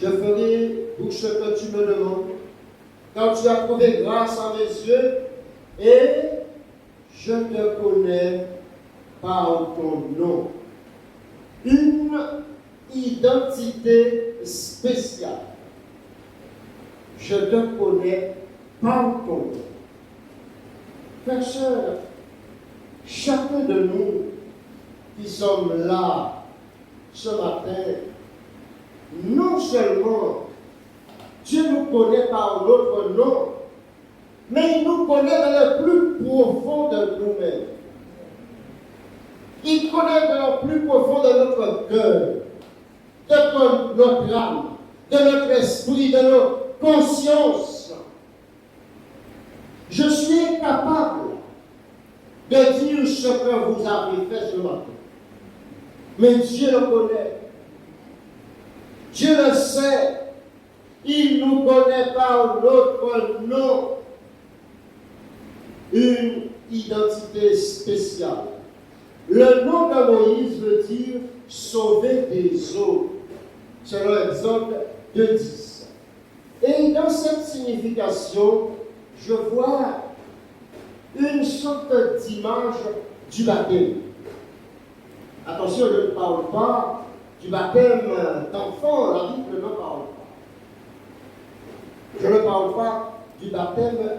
Je ferai tout ce que tu me demandes, quand tu as trouvé grâce à mes yeux, et je te connais par ton nom. Une identité spéciale. Je te connais par ton nom. Frères, sœurs, chacun de nous qui sommes là ce matin, non seulement Dieu nous connaît par notre nom, mais il nous connaît dans le plus profond de nous-mêmes. Il connaît dans le plus profond de notre cœur, de notre âme, de notre esprit, de notre conscience. Je suis incapable de dire ce que vous avez fait ce matin. Mais Dieu le connaît. Dieu le sait. Il nous connaît par notre nom. Une identité spéciale. Le nom de Moïse veut dire sauver des eaux. Selon Exode 2:10. Et dans cette signification, je vois une sorte d'image du baptême. Attention, je ne parle pas du baptême d'enfant, la Bible ne parle pas. Je ne parle pas du baptême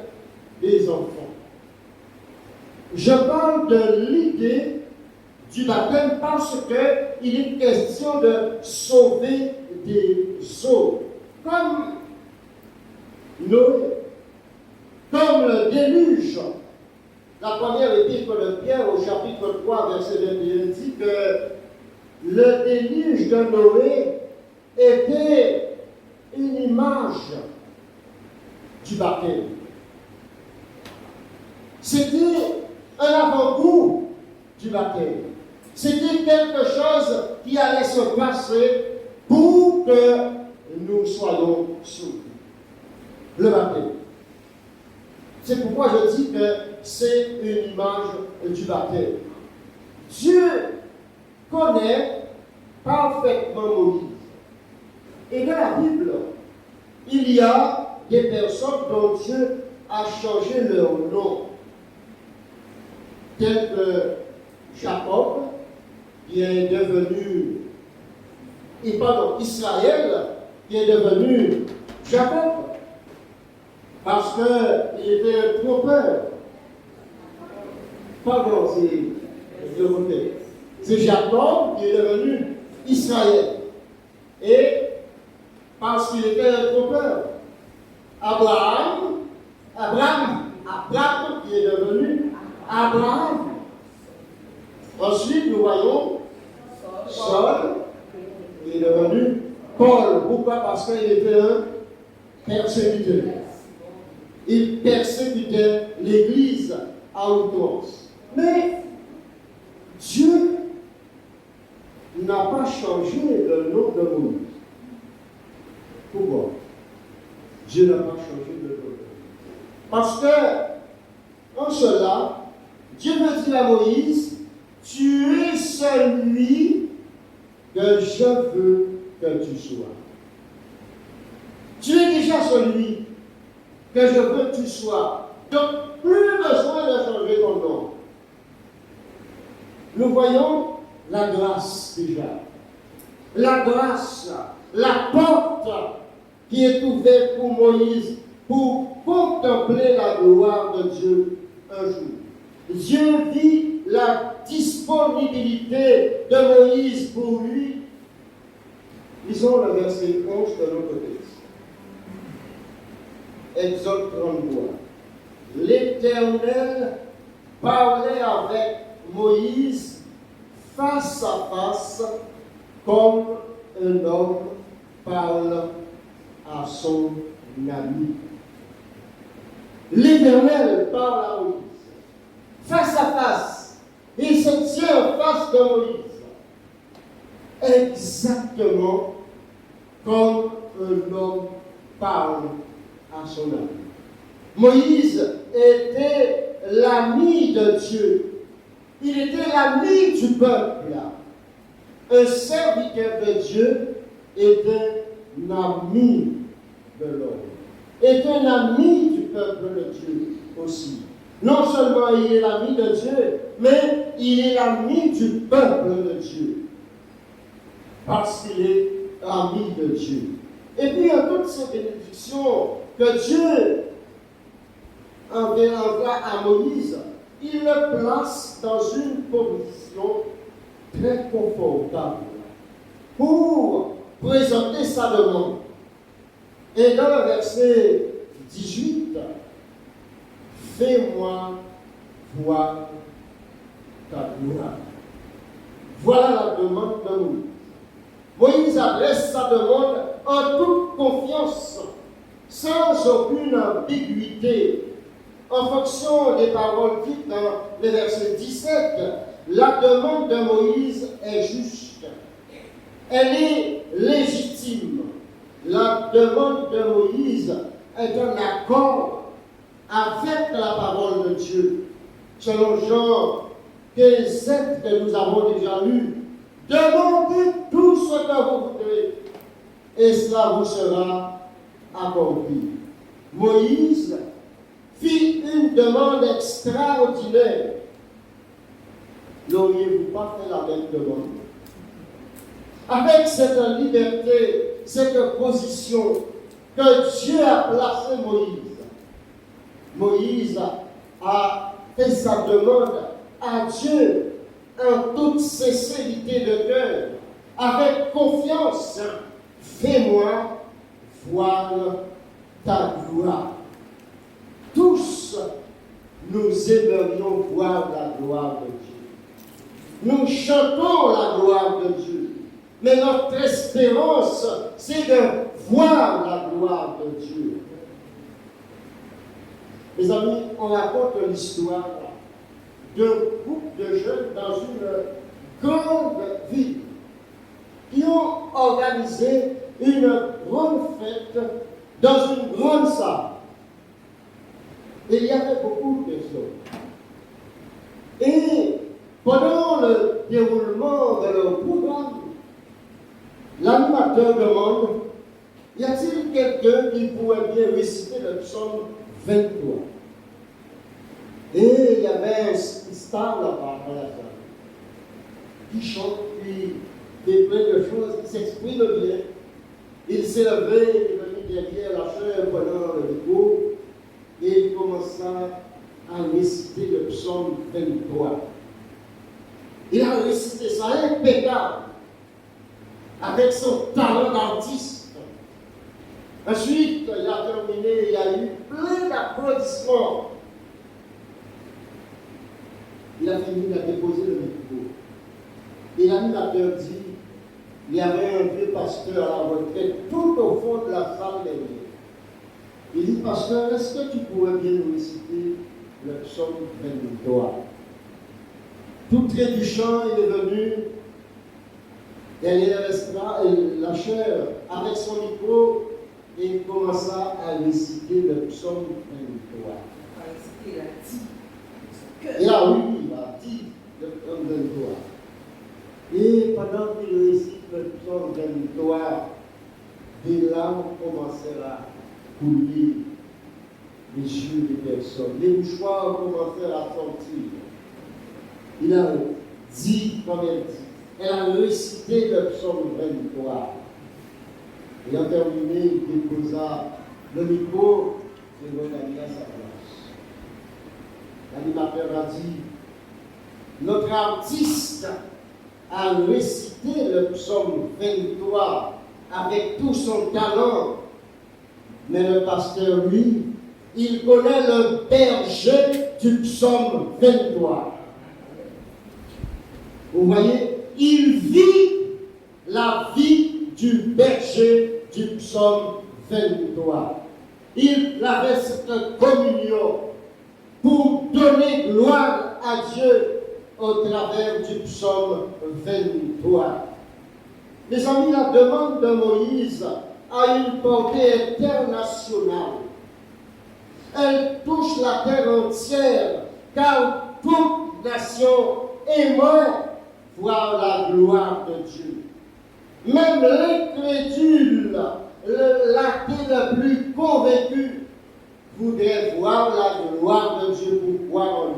des enfants. Je parle de l'idée du baptême parce qu'il est question de sauver des eaux. Comme Noé, comme le déluge. La première épître de Pierre au chapitre 3, verset 21 dit que le déluge de Noé était une image du baptême. C'était un avant-goût du baptême. C'était quelque chose qui allait se passer pour que nous soyons sauvés. Le baptême. C'est pourquoi je dis que c'est une image du baptême. Dieu connaît parfaitement Moïse. Et dans la Bible, il y a des personnes dont Dieu a changé leur nom. Tel que Jacob, qui est devenu, Israël, qui est devenu Jacob. Parce qu'il était un trompeur. Pardon, c'est Jacob qui est devenu Israël. Et parce qu'il était un trompeur. Abraham qui est devenu Abraham. Ensuite, nous voyons Saul qui est devenu Paul. Pourquoi? Parce qu'il était un persécuteur. Il persécutait l'Église à outrance. Mais Dieu n'a pas changé le nom de Moïse. Pourquoi? Dieu n'a pas changé le nom de Moïse. Parce que, en cela, Dieu veut dire à Moïse, tu es celui que je veux que tu sois. Tu es déjà celui que je veux que tu sois. Donc, plus besoin de changer ton nom. Nous voyons la grâce déjà. La grâce, la porte qui est ouverte pour Moïse pour contempler la gloire de Dieu un jour. Dieu vit la disponibilité de Moïse pour lui. Lisons le verset 11 de notre texte. Exode 33. l'Éternel parlait avec Moïse face à face, comme un homme parle à son ami. L'Éternel parle à Moïse face à face. Il se tient en face de Moïse, exactement comme un homme parle à son ami. Moïse était l'ami de Dieu. Il était l'ami du peuple. Un serviteur de Dieu est un ami de l'homme. Est un ami du peuple de Dieu aussi. Non seulement il est l'ami de Dieu, mais il est l'ami du peuple de Dieu. Parce qu'il est ami de Dieu. Et puis, en toutes ces bénédictions que Dieu envoie à Moïse, il le place dans une position très confortable pour présenter sa demande. Et dans le verset 18, fais-moi voir ta gloire. Voilà la demande de Moïse. Moïse adresse sa demande en toute confiance, sans aucune ambiguïté. En fonction des paroles dites dans le verset 17, la demande de Moïse est juste. Elle est légitime. La demande de Moïse est en accord avec la parole de Dieu. Selon Jean 15:7 que nous avons déjà lu, demandez tout ce que vous voudrez et cela vous sera accompli. Moïse fit une demande extraordinaire. N'auriez-vous pas fait la même demande? Avec cette liberté, cette position que Dieu a placée Moïse. Moïse a fait sa demande à Dieu en toute sincérité de cœur, avec confiance. Fais-moi voir ta gloire. Tous, nous aimerions voir la gloire de Dieu. Nous chantons la gloire de Dieu. Mais notre espérance, c'est de voir la gloire de Dieu. Mes amis, on raconte l'histoire d'un groupe de jeunes dans une grande ville qui ont organisé une grande fête dans une grande salle. Et il y avait beaucoup de personnes. Et pendant le déroulement de leur programme, l'animateur demande, y a-t-il quelqu'un qui pourrait bien réciter le psaume 23? Et il y avait un star là-bas dans la salle qui chante, puis fait plein de choses, qui s'exprime bien. Il s'est levé, il est venu derrière la chaire pendant le micro, et il commença à réciter le psaume 23. Il a récité ça impeccable, avec son talent d'artiste. Ensuite, il a terminé, il y a eu plein d'applaudissements. Il a fini, il a déposé le micro. Et l'animateur dit, il y avait un vieux pasteur à la retraite, tout au fond de la salle derrière. Il dit, pasteur, est-ce que tu pourrais bien nous réciter le psaume 23? Tout trébuchant, il est venu derrière la chaire avec son micro et il commença à réciter le psaume 23. Et là, oui, il a dit le psaume 23. Et pendant qu'il récite le psaume 23, des larmes commencèrent à couler les yeux des personnes. Les mouchoirs commencèrent à sortir. Il a dit, comme elle dit, elle a récité le psaume 23. Et en terminé, il déposa le micro et regagna sa place. L'animateur a dit, notre artiste a récité le psaume 23 avec tout son talent, mais le pasteur, lui, il connaît le berger du psaume 23. Vous voyez, il vit la vie du berger du psaume 23. Il avait cette communion pour donner gloire à Dieu au travers du psaume 23. Mes amis, la demande de Moïse a une portée internationale. Elle touche la terre entière, car toute nation aimerait voir la gloire de Dieu. Même l'incrédule, l'athée le plus convaincu, voudrait voir la gloire de Dieu pour croire en lui.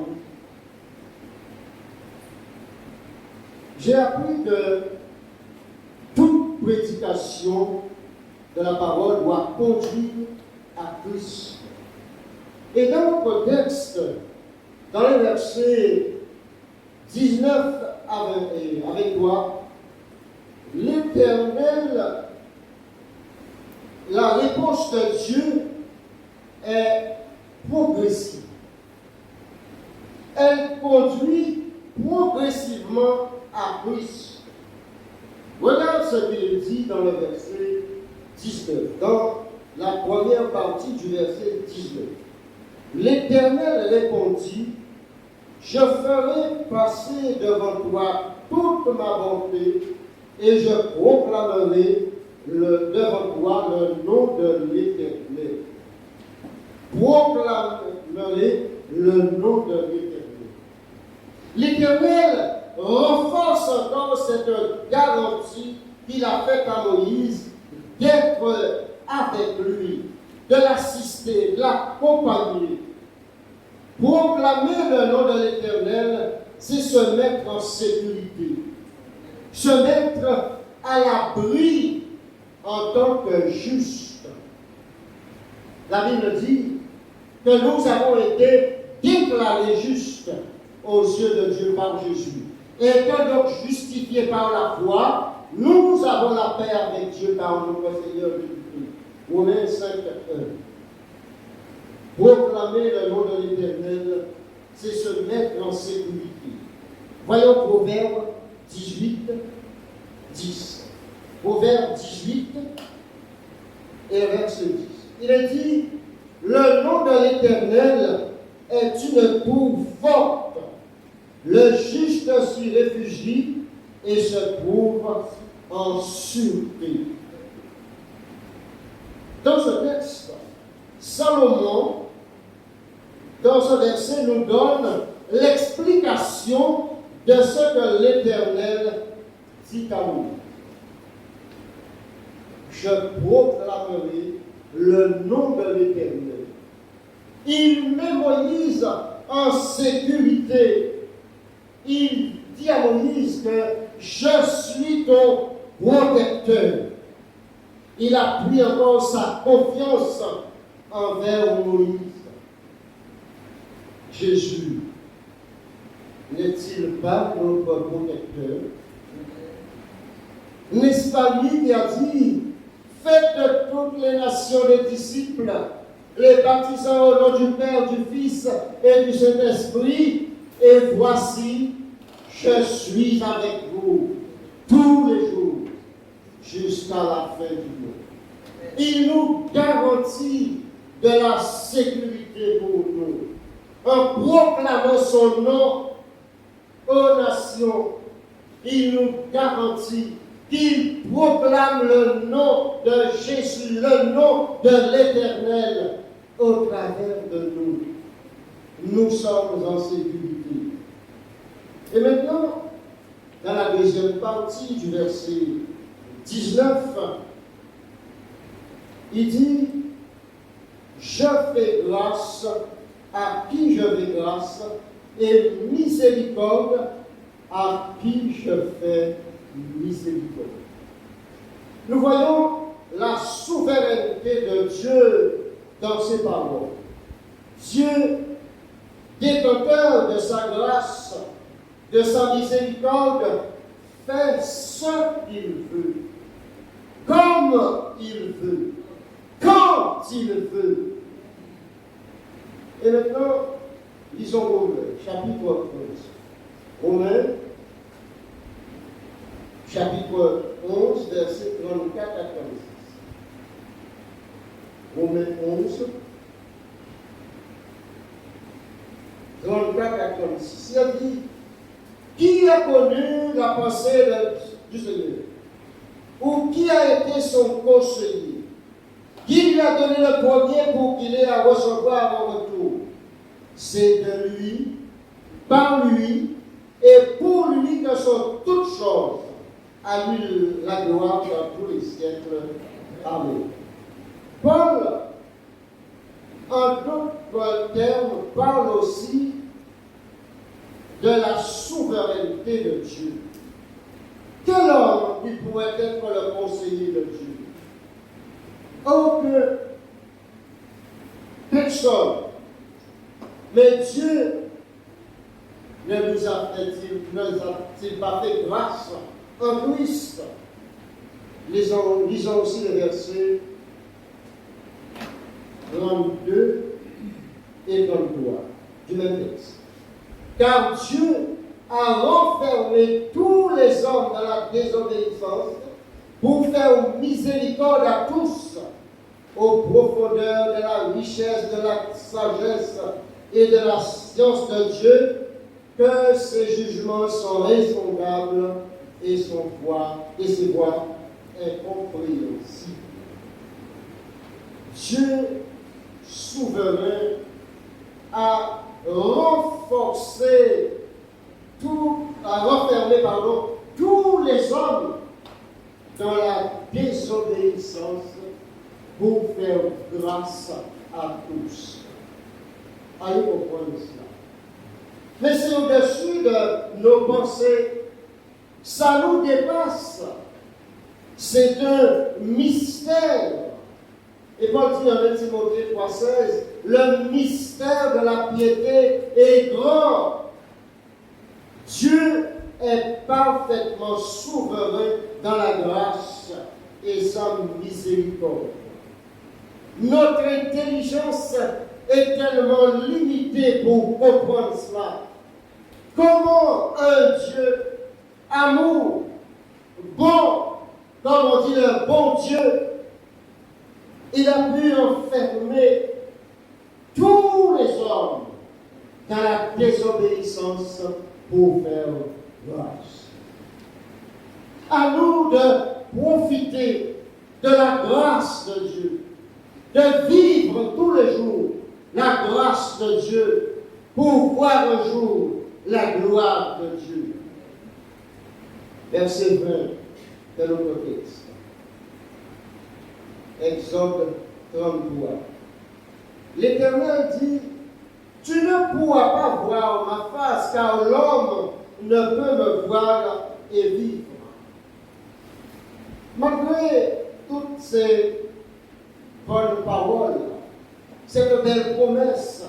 J'ai appris que toute prédication de la parole doit conduire à Christ. Et dans notre texte, dans les versets 19 à 23, l'Éternel, la réponse de Dieu est progressive. Elle conduit progressivement à Christ. Regarde ce qu'il dit dans le verset 19, dans la première partie du verset 19. L'Éternel répondit, je ferai passer devant toi toute ma bonté et je proclamerai devant toi le nom de l'Éternel. Proclamerai le nom de l'Éternel. L'Éternel renforce encore cette garantie qu'il a faite à Moïse d'être avec lui, de l'assister, de l'accompagner. Proclamer le nom de l'Éternel, c'est se mettre en sécurité, se mettre à l'abri en tant que juste. La Bible dit que nous avons été déclarés justes aux yeux de Dieu par Jésus. Et que donc justifiés par la foi, nous avons la paix avec Dieu par notre Seigneur Jésus-Christ. Romains 5, 1. Proclamer le nom de l'Éternel, c'est se mettre en sécurité. Voyons Proverbe 18, 10. Proverbe 18 et verset 10. Il est dit, le nom de l'Éternel est une tour forte. Le juste s'y réfugie et se trouve en sûreté. Dans ce texte, Salomon, dans ce verset, nous donne l'explication de ce que l'Éternel dit à nous. Je proclamerai le nom de l'Éternel. Il met Moïse en sécurité. Il dit à Moïse que je suis ton protecteur. Il appuie encore sa confiance envers Moïse. Jésus n'est-il pas notre protecteur? N'est-ce pas lui qui a dit, faites de toutes les nations des disciples, les baptisant au nom du Père, du Fils et du Saint-Esprit, et voici, je suis avec vous tous les jours jusqu'à la fin du monde. Il nous garantit de la sécurité pour nous. En proclamant son nom aux nations, il nous garantit qu'il proclame le nom de Jésus, le nom de l'Éternel au travers de nous. Nous sommes en sécurité. Et maintenant, dans la deuxième partie du verset 19, il dit, je fais grâce à qui je fais grâce et miséricorde à qui je fais miséricorde. Nous voyons la souveraineté de Dieu dans ses paroles. Dieu, détenteur de sa grâce, de sa miséricorde, fait ce qu'il veut, comme il veut, quand il veut. Et maintenant, lisons Romains, chapitre 11. Romains, chapitre 11, versets 34 à 36. Romains 11, 34 à 36. Il dit, qui a connu la pensée du Seigneur? Ou qui a été son conseiller? Qui lui a donné le premier pour qu'il ait à recevoir en retour? C'est de lui, par lui, et pour lui que sont toutes choses. À lui la gloire dans tous les siècles. Amen. Paul, en d'autres termes, parle aussi de la souveraineté de Dieu. Quel homme qui pourrait être le conseiller de Dieu? Aucune personne. Mais Dieu ne nous a-t-il pas fait grâce en Christ? Lisons aussi les versets 32 et 33 du même texte. Car Dieu a renfermé tous les hommes dans la désobéissance pour faire miséricorde à tous aux profondeurs de la richesse, de la sagesse et de la science de Dieu, que ses jugements sont insondables et ses voies incompréhensibles. Dieu souverain a renfermé tous les hommes dans la désobéissance pour faire grâce à tous. Allez comprendre cela. Mais c'est au-dessus de nos pensées. Ça nous dépasse. C'est un mystère. Et Paul dit en 1 Timothée 3,16, le mystère de la piété est grand. Dieu est parfaitement souverain dans la grâce et sa miséricorde. Notre intelligence est tellement limitée pour comprendre cela. Comment un Dieu amour, bon, comme on dit le bon Dieu, il a pu enfermer tous les hommes dans la désobéissance pour faire grâce. À nous de profiter de la grâce de Dieu, de vivre tous les jours la grâce de Dieu pour voir un jour la gloire de Dieu. Verset 20 de notre texte. Exode 33. L'Éternel dit, tu ne pourras pas voir ma face, car l'homme ne peut me voir et vivre. Malgré toutes ces bonnes paroles, cette belle promesse,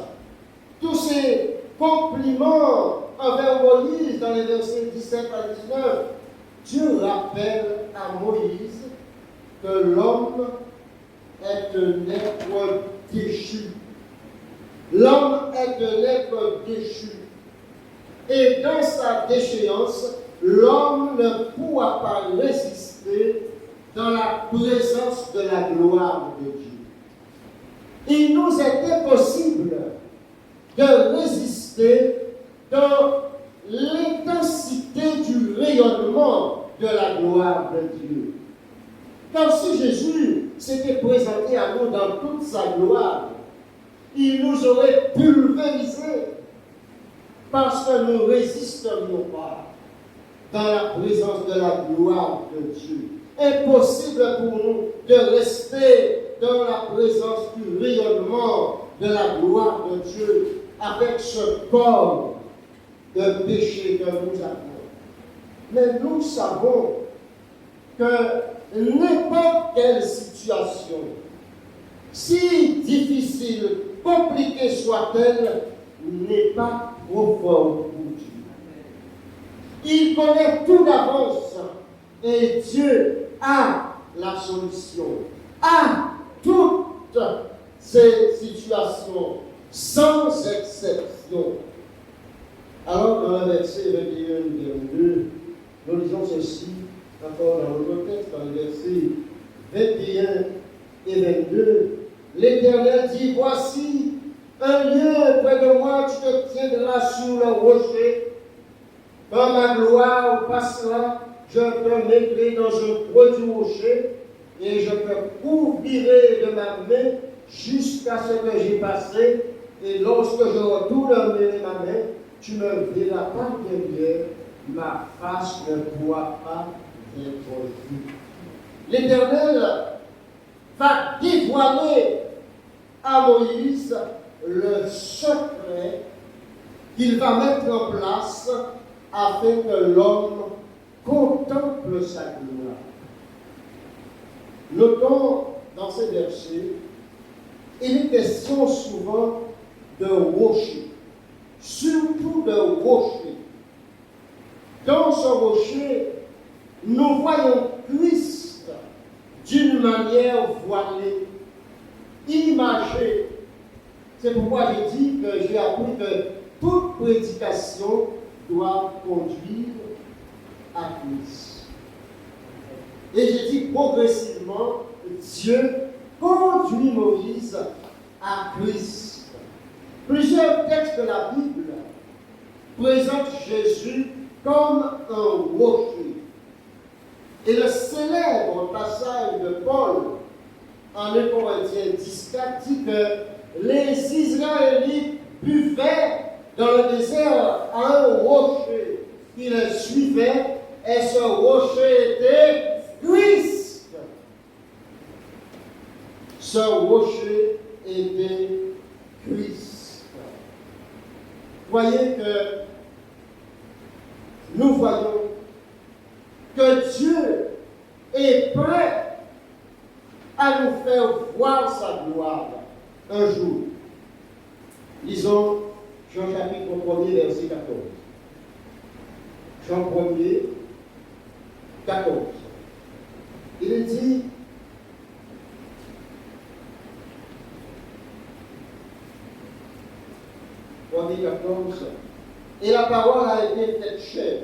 tous ces compliments envers Moïse dans les versets 17 à 19, Dieu rappelle à Moïse que l'homme est un être déchu. L'homme est un être déchu. Et dans sa déchéance, l'homme ne pourra pas résister dans la présence de la gloire de Dieu. Il nous est impossible de résister dans l'intensité du rayonnement de la gloire de Dieu. Car si Jésus s'était présenté à nous dans toute sa gloire, il nous aurait pulvérisés parce que nous ne résisterions pas dans la présence de la gloire de Dieu. Impossible pour nous de rester dans la présence du rayonnement de la gloire de Dieu avec ce corps de péché que nous avons. Mais nous savons que n'importe quelle situation, si difficile, compliquée soit-elle, n'est pas trop fort pour Dieu. Il connaît tout d'avance et Dieu a la solution à toutes ces situations. sans exception. Alors, dans le verset 21 et 22, nous lisons ceci, encore dans le texte, dans le verset 21 et 22. L'Éternel dit, voici un lieu près de moi, tu te tiendras sur le rocher. Quand ma gloire passera, je te mettrai dans un creux du rocher et je te couvrirai de ma main jusqu'à ce que j'ai passé. Et lorsque je retournerai ma main, tu ne verras pas derrière, ma face ne pourra pas être vue. L'Éternel va dévoiler à Moïse le secret qu'il va mettre en place afin que l'homme contemple sa gloire. Notons dans ces versets, il est question souvent de rocher, surtout de rocher. Dans ce rocher, nous voyons Christ d'une manière voilée, imagée. C'est pourquoi j'ai dit que j'ai appris que toute prédication doit conduire à Christ. Et j'ai dit progressivement, Dieu conduit Moïse à Christ. Plusieurs textes de la Bible présentent Jésus comme un rocher. Et le célèbre passage de Paul en 1 Corinthiens 10:4 dit que les Israélites buvaient dans le désert à un rocher qui les suivait, et ce rocher était Christ. Ce rocher était Christ. Voyez que nous voyons que Dieu est prêt à nous faire voir sa gloire un jour. Lisons Jean chapitre 1er, verset 14. Jean 1er, 14. Il dit, et la parole a été faite chair.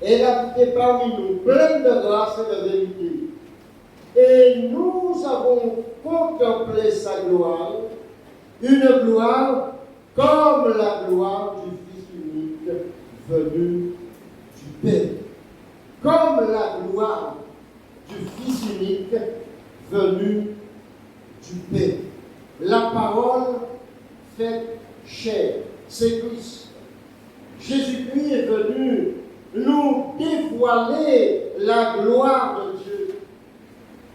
Elle a habité parmi nous, pleine de grâce et de vérité. Et nous avons contemplé sa gloire, une gloire comme la gloire du Fils unique venu du Père. Comme la gloire du Fils unique venu du Père. La parole faite chair, c'est Christ. Jésus-Christ est venu nous dévoiler la gloire de Dieu.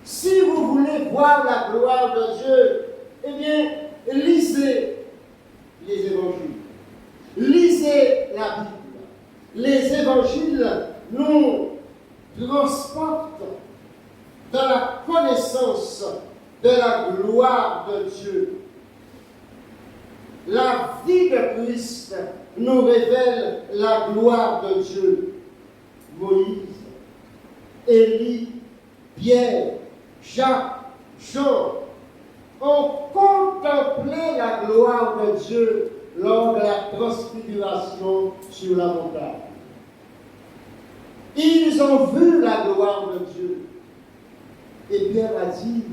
Si vous voulez voir la gloire de Dieu, eh bien, lisez les évangiles. Lisez la Bible. Les évangiles nous transportent dans la connaissance de la gloire de Dieu. La vie de Christ nous révèle la gloire de Dieu. Moïse, Élie, Pierre, Jacques, Jean ont contemplé la gloire de Dieu lors de la transfiguration sur la montagne. Ils ont vu la gloire de Dieu. Et Pierre a dit,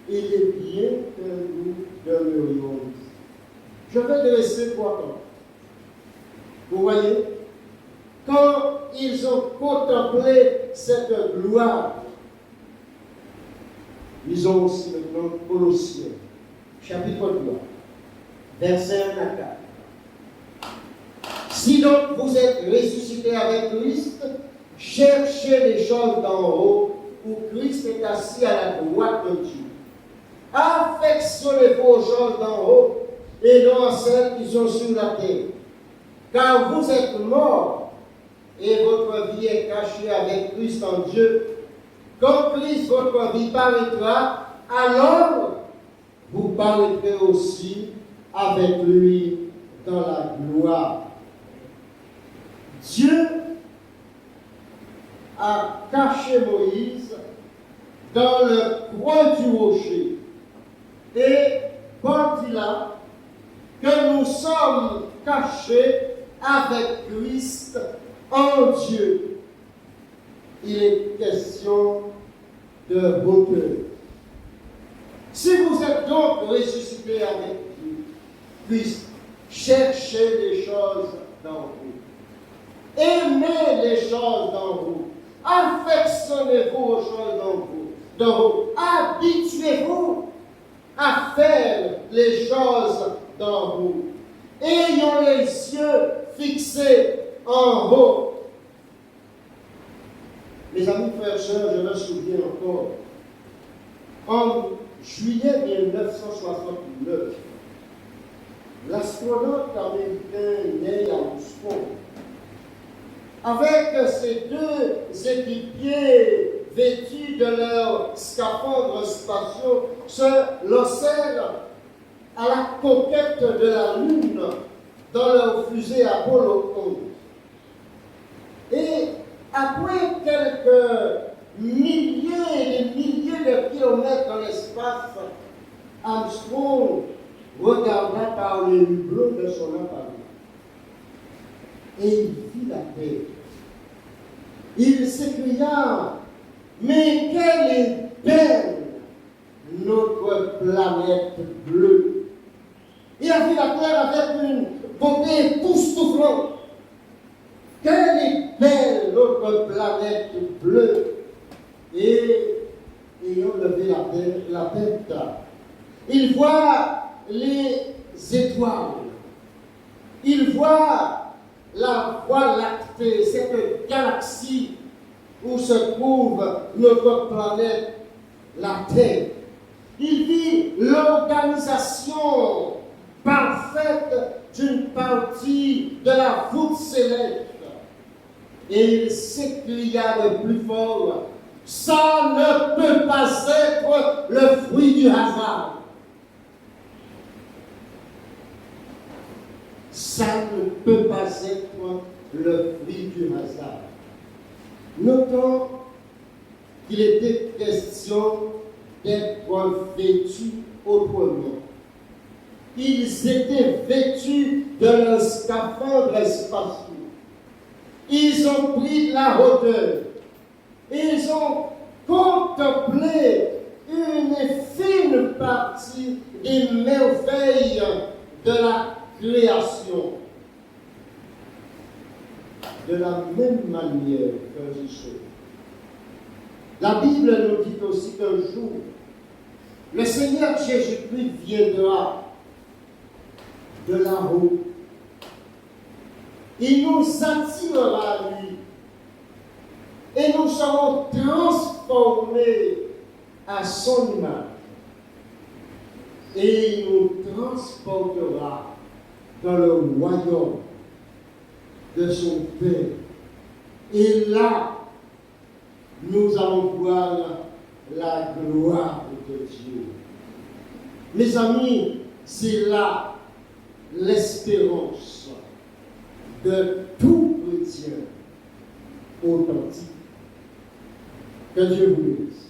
il est bien que nous demeurions ici. Je vais dresser quoi temps. Vous voyez, quand ils ont contemplé cette gloire, lisons aussi maintenant Colossiens, chapitre 3, versets 1 à 4. Si donc vous êtes ressuscités avec Christ, cherchez les choses d'en haut, où Christ est assis à la droite de Dieu. Affectionnez-vous aux choses d'en haut, et non à celles qui sont sur la terre. Car vous êtes morts, et votre vie est cachée avec Christ en Dieu. Quand Christ, votre vie, paraîtra, alors vous paraîtrez aussi avec lui dans la gloire. Dieu a caché Moïse dans le coin du rocher et parti là que nous sommes cachés avec Christ en Dieu. Il est question de beauté. Si vous êtes donc ressuscité avec Christ, cherchez les choses d'en haut. Aimez les choses d'en haut. Affectionnez-vous aux choses d'en haut. Habituez-vous à faire les choses d'en haut. Ayons les yeux fixés en haut. Mes amis, frères et sœurs, je me souviens encore, en juillet 1969, l'astronaute américain Neil Armstrong, avec ses deux équipiers vêtus de leurs scaphandres spatiaux, se lancèrent à la conquête de la Lune dans leur fusée Apollo 11. Et après quelques milliers et des milliers de kilomètres dans l'espace, Armstrong regarda par les hublots de son appareil et il vit la Terre. Il s'écria, mais quelle est belle notre planète bleue! Il a vu la Terre avec une beauté époustouflante. Quelle est belle notre planète bleue! Et ayant levé la tête, il voit les étoiles. Il voit la Voie lactée, cette galaxie où se trouve notre planète, la Terre. Il vit l'organisation parfaite d'une partie de la voûte céleste. Et il s'écria le plus fort, ça ne peut pas être le fruit du hasard. Ça ne peut pas être le fruit du hasard. Notons qu'il était question d'être vêtus autrement. Ils étaient vêtus de leurs scaphandres spatiaux. Ils ont pris la hauteur. Ils ont contemplé une fine partie des merveilles de la création. De la même manière, frères et sœurs, la Bible nous dit aussi qu'un jour, le Seigneur Jésus-Christ viendra de là-haut. Il nous attirera à lui et nous serons transformés à son image. Et il nous transportera dans le royaume de son Père. Et là, nous allons voir la gloire de Dieu. Mes amis, c'est là l'espérance de tout chrétien authentique. Que Dieu vous bénisse.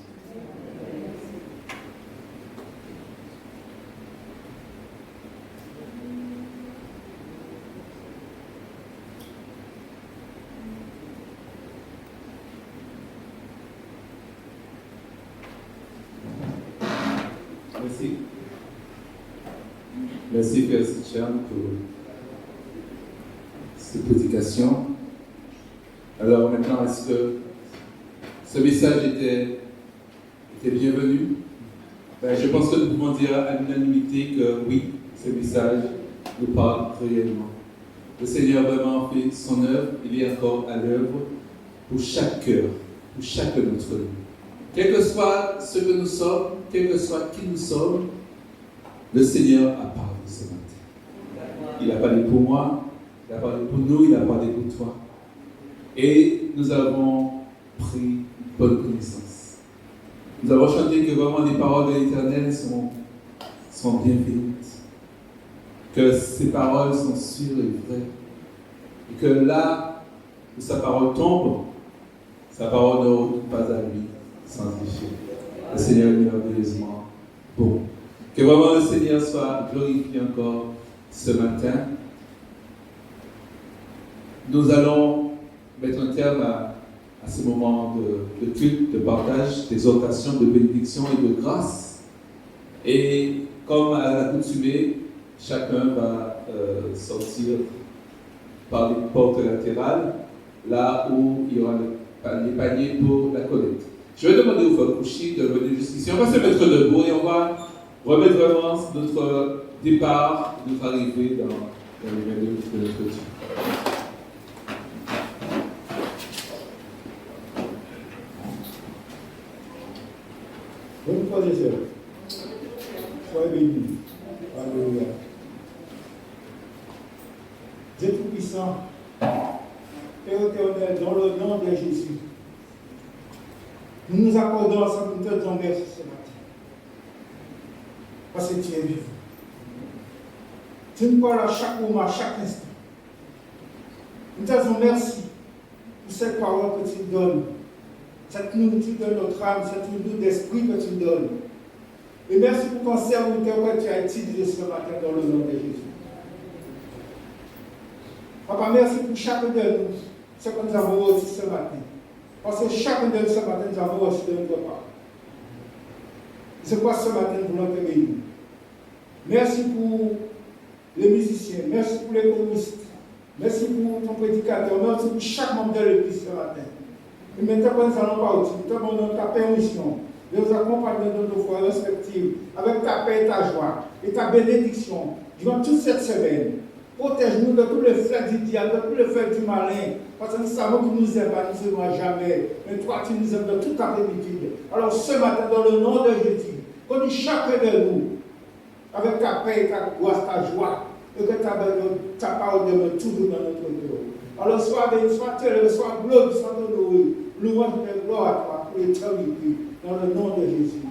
Merci. Merci, Père Sitchan, pour cette prédication. Alors maintenant, est-ce que ce message était bienvenu? Je pense que nous pouvons dire à l'unanimité que oui, ce message nous parle réellement. Le Seigneur vraiment fait son œuvre, il est encore à l'œuvre pour chaque cœur, pour chacun d'entre nous. Quel que soit ce que nous sommes, quel que soit qui nous sommes, le Seigneur a parlé ce matin. Il a parlé pour moi, il a parlé pour nous, il a parlé pour toi. Et nous avons pris bonne connaissance. Nous avons chanté que vraiment les paroles de l'Éternel sont bienveillantes. Que ces paroles sont sûres et vraies. Et que là où sa parole tombe, sa parole ne retourne pas à lui sans déchet. Le Seigneur est merveilleusement bon. Que vraiment le Seigneur soit glorifié encore ce matin. Nous allons mettre un terme à ce moment de culte, de partage, d'exhortation, de bénédiction et de grâce. Et comme à l'accoutumée, chacun va sortir par les portes latérales, là où il y aura les paniers pour la collecte. Je vais demander aux frères Kouchi de venir jusqu'ici. On va se mettre debout et on va remettre vraiment notre départ, notre arrivée dans les mains de notre Dieu. Bonne fois des heures. Soyez bénis. Alléluia. Dieu Tout-Puissant, Père éternel, dans le nom de Jésus, nous nous accordons ensemble, nous te disons merci ce matin. Parce que tu es vivant. Tu nous parles à chaque moment, à chaque instant. Nous te disons merci pour cette parole que tu donnes, cette nourriture de notre âme, cette nourriture d'esprit que tu donnes. Et merci pour ton serviteur que tu as utilisé ce matin dans le nom de Jésus. Papa, merci pour chacun de nous, ce que nous avons reçu ce matin. Parce que chacun de nous ce matin, nous avons reçu de notre part. C'est quoi ce matin, nous voulons te bénir. Merci pour les musiciens, merci pour les choristes, merci pour ton prédicateur, merci pour chaque membre de l'église ce matin. Et maintenant que nous allons partir, nous te demandons ta permission de nous accompagner dans nos voies respectives avec ta paix et ta joie et ta bénédiction durant toute cette semaine. Protège-nous de tous les faits du diable, de tous les faits du malin, parce que nous savons que nous aimons, nous aimerons jamais. Mais toi, tu nous aimes de toute ta plénitude. Alors ce matin, dans le nom de Jésus, conduis chacun de nous avec ta paix, ta grâce, ta joie, et que ta parole demeure toujours dans notre cœur. Alors sois béni, sois télé, sois glorifié, sois honoré. Louange et gloire à toi pour l'éternité, dans le nom de Jésus.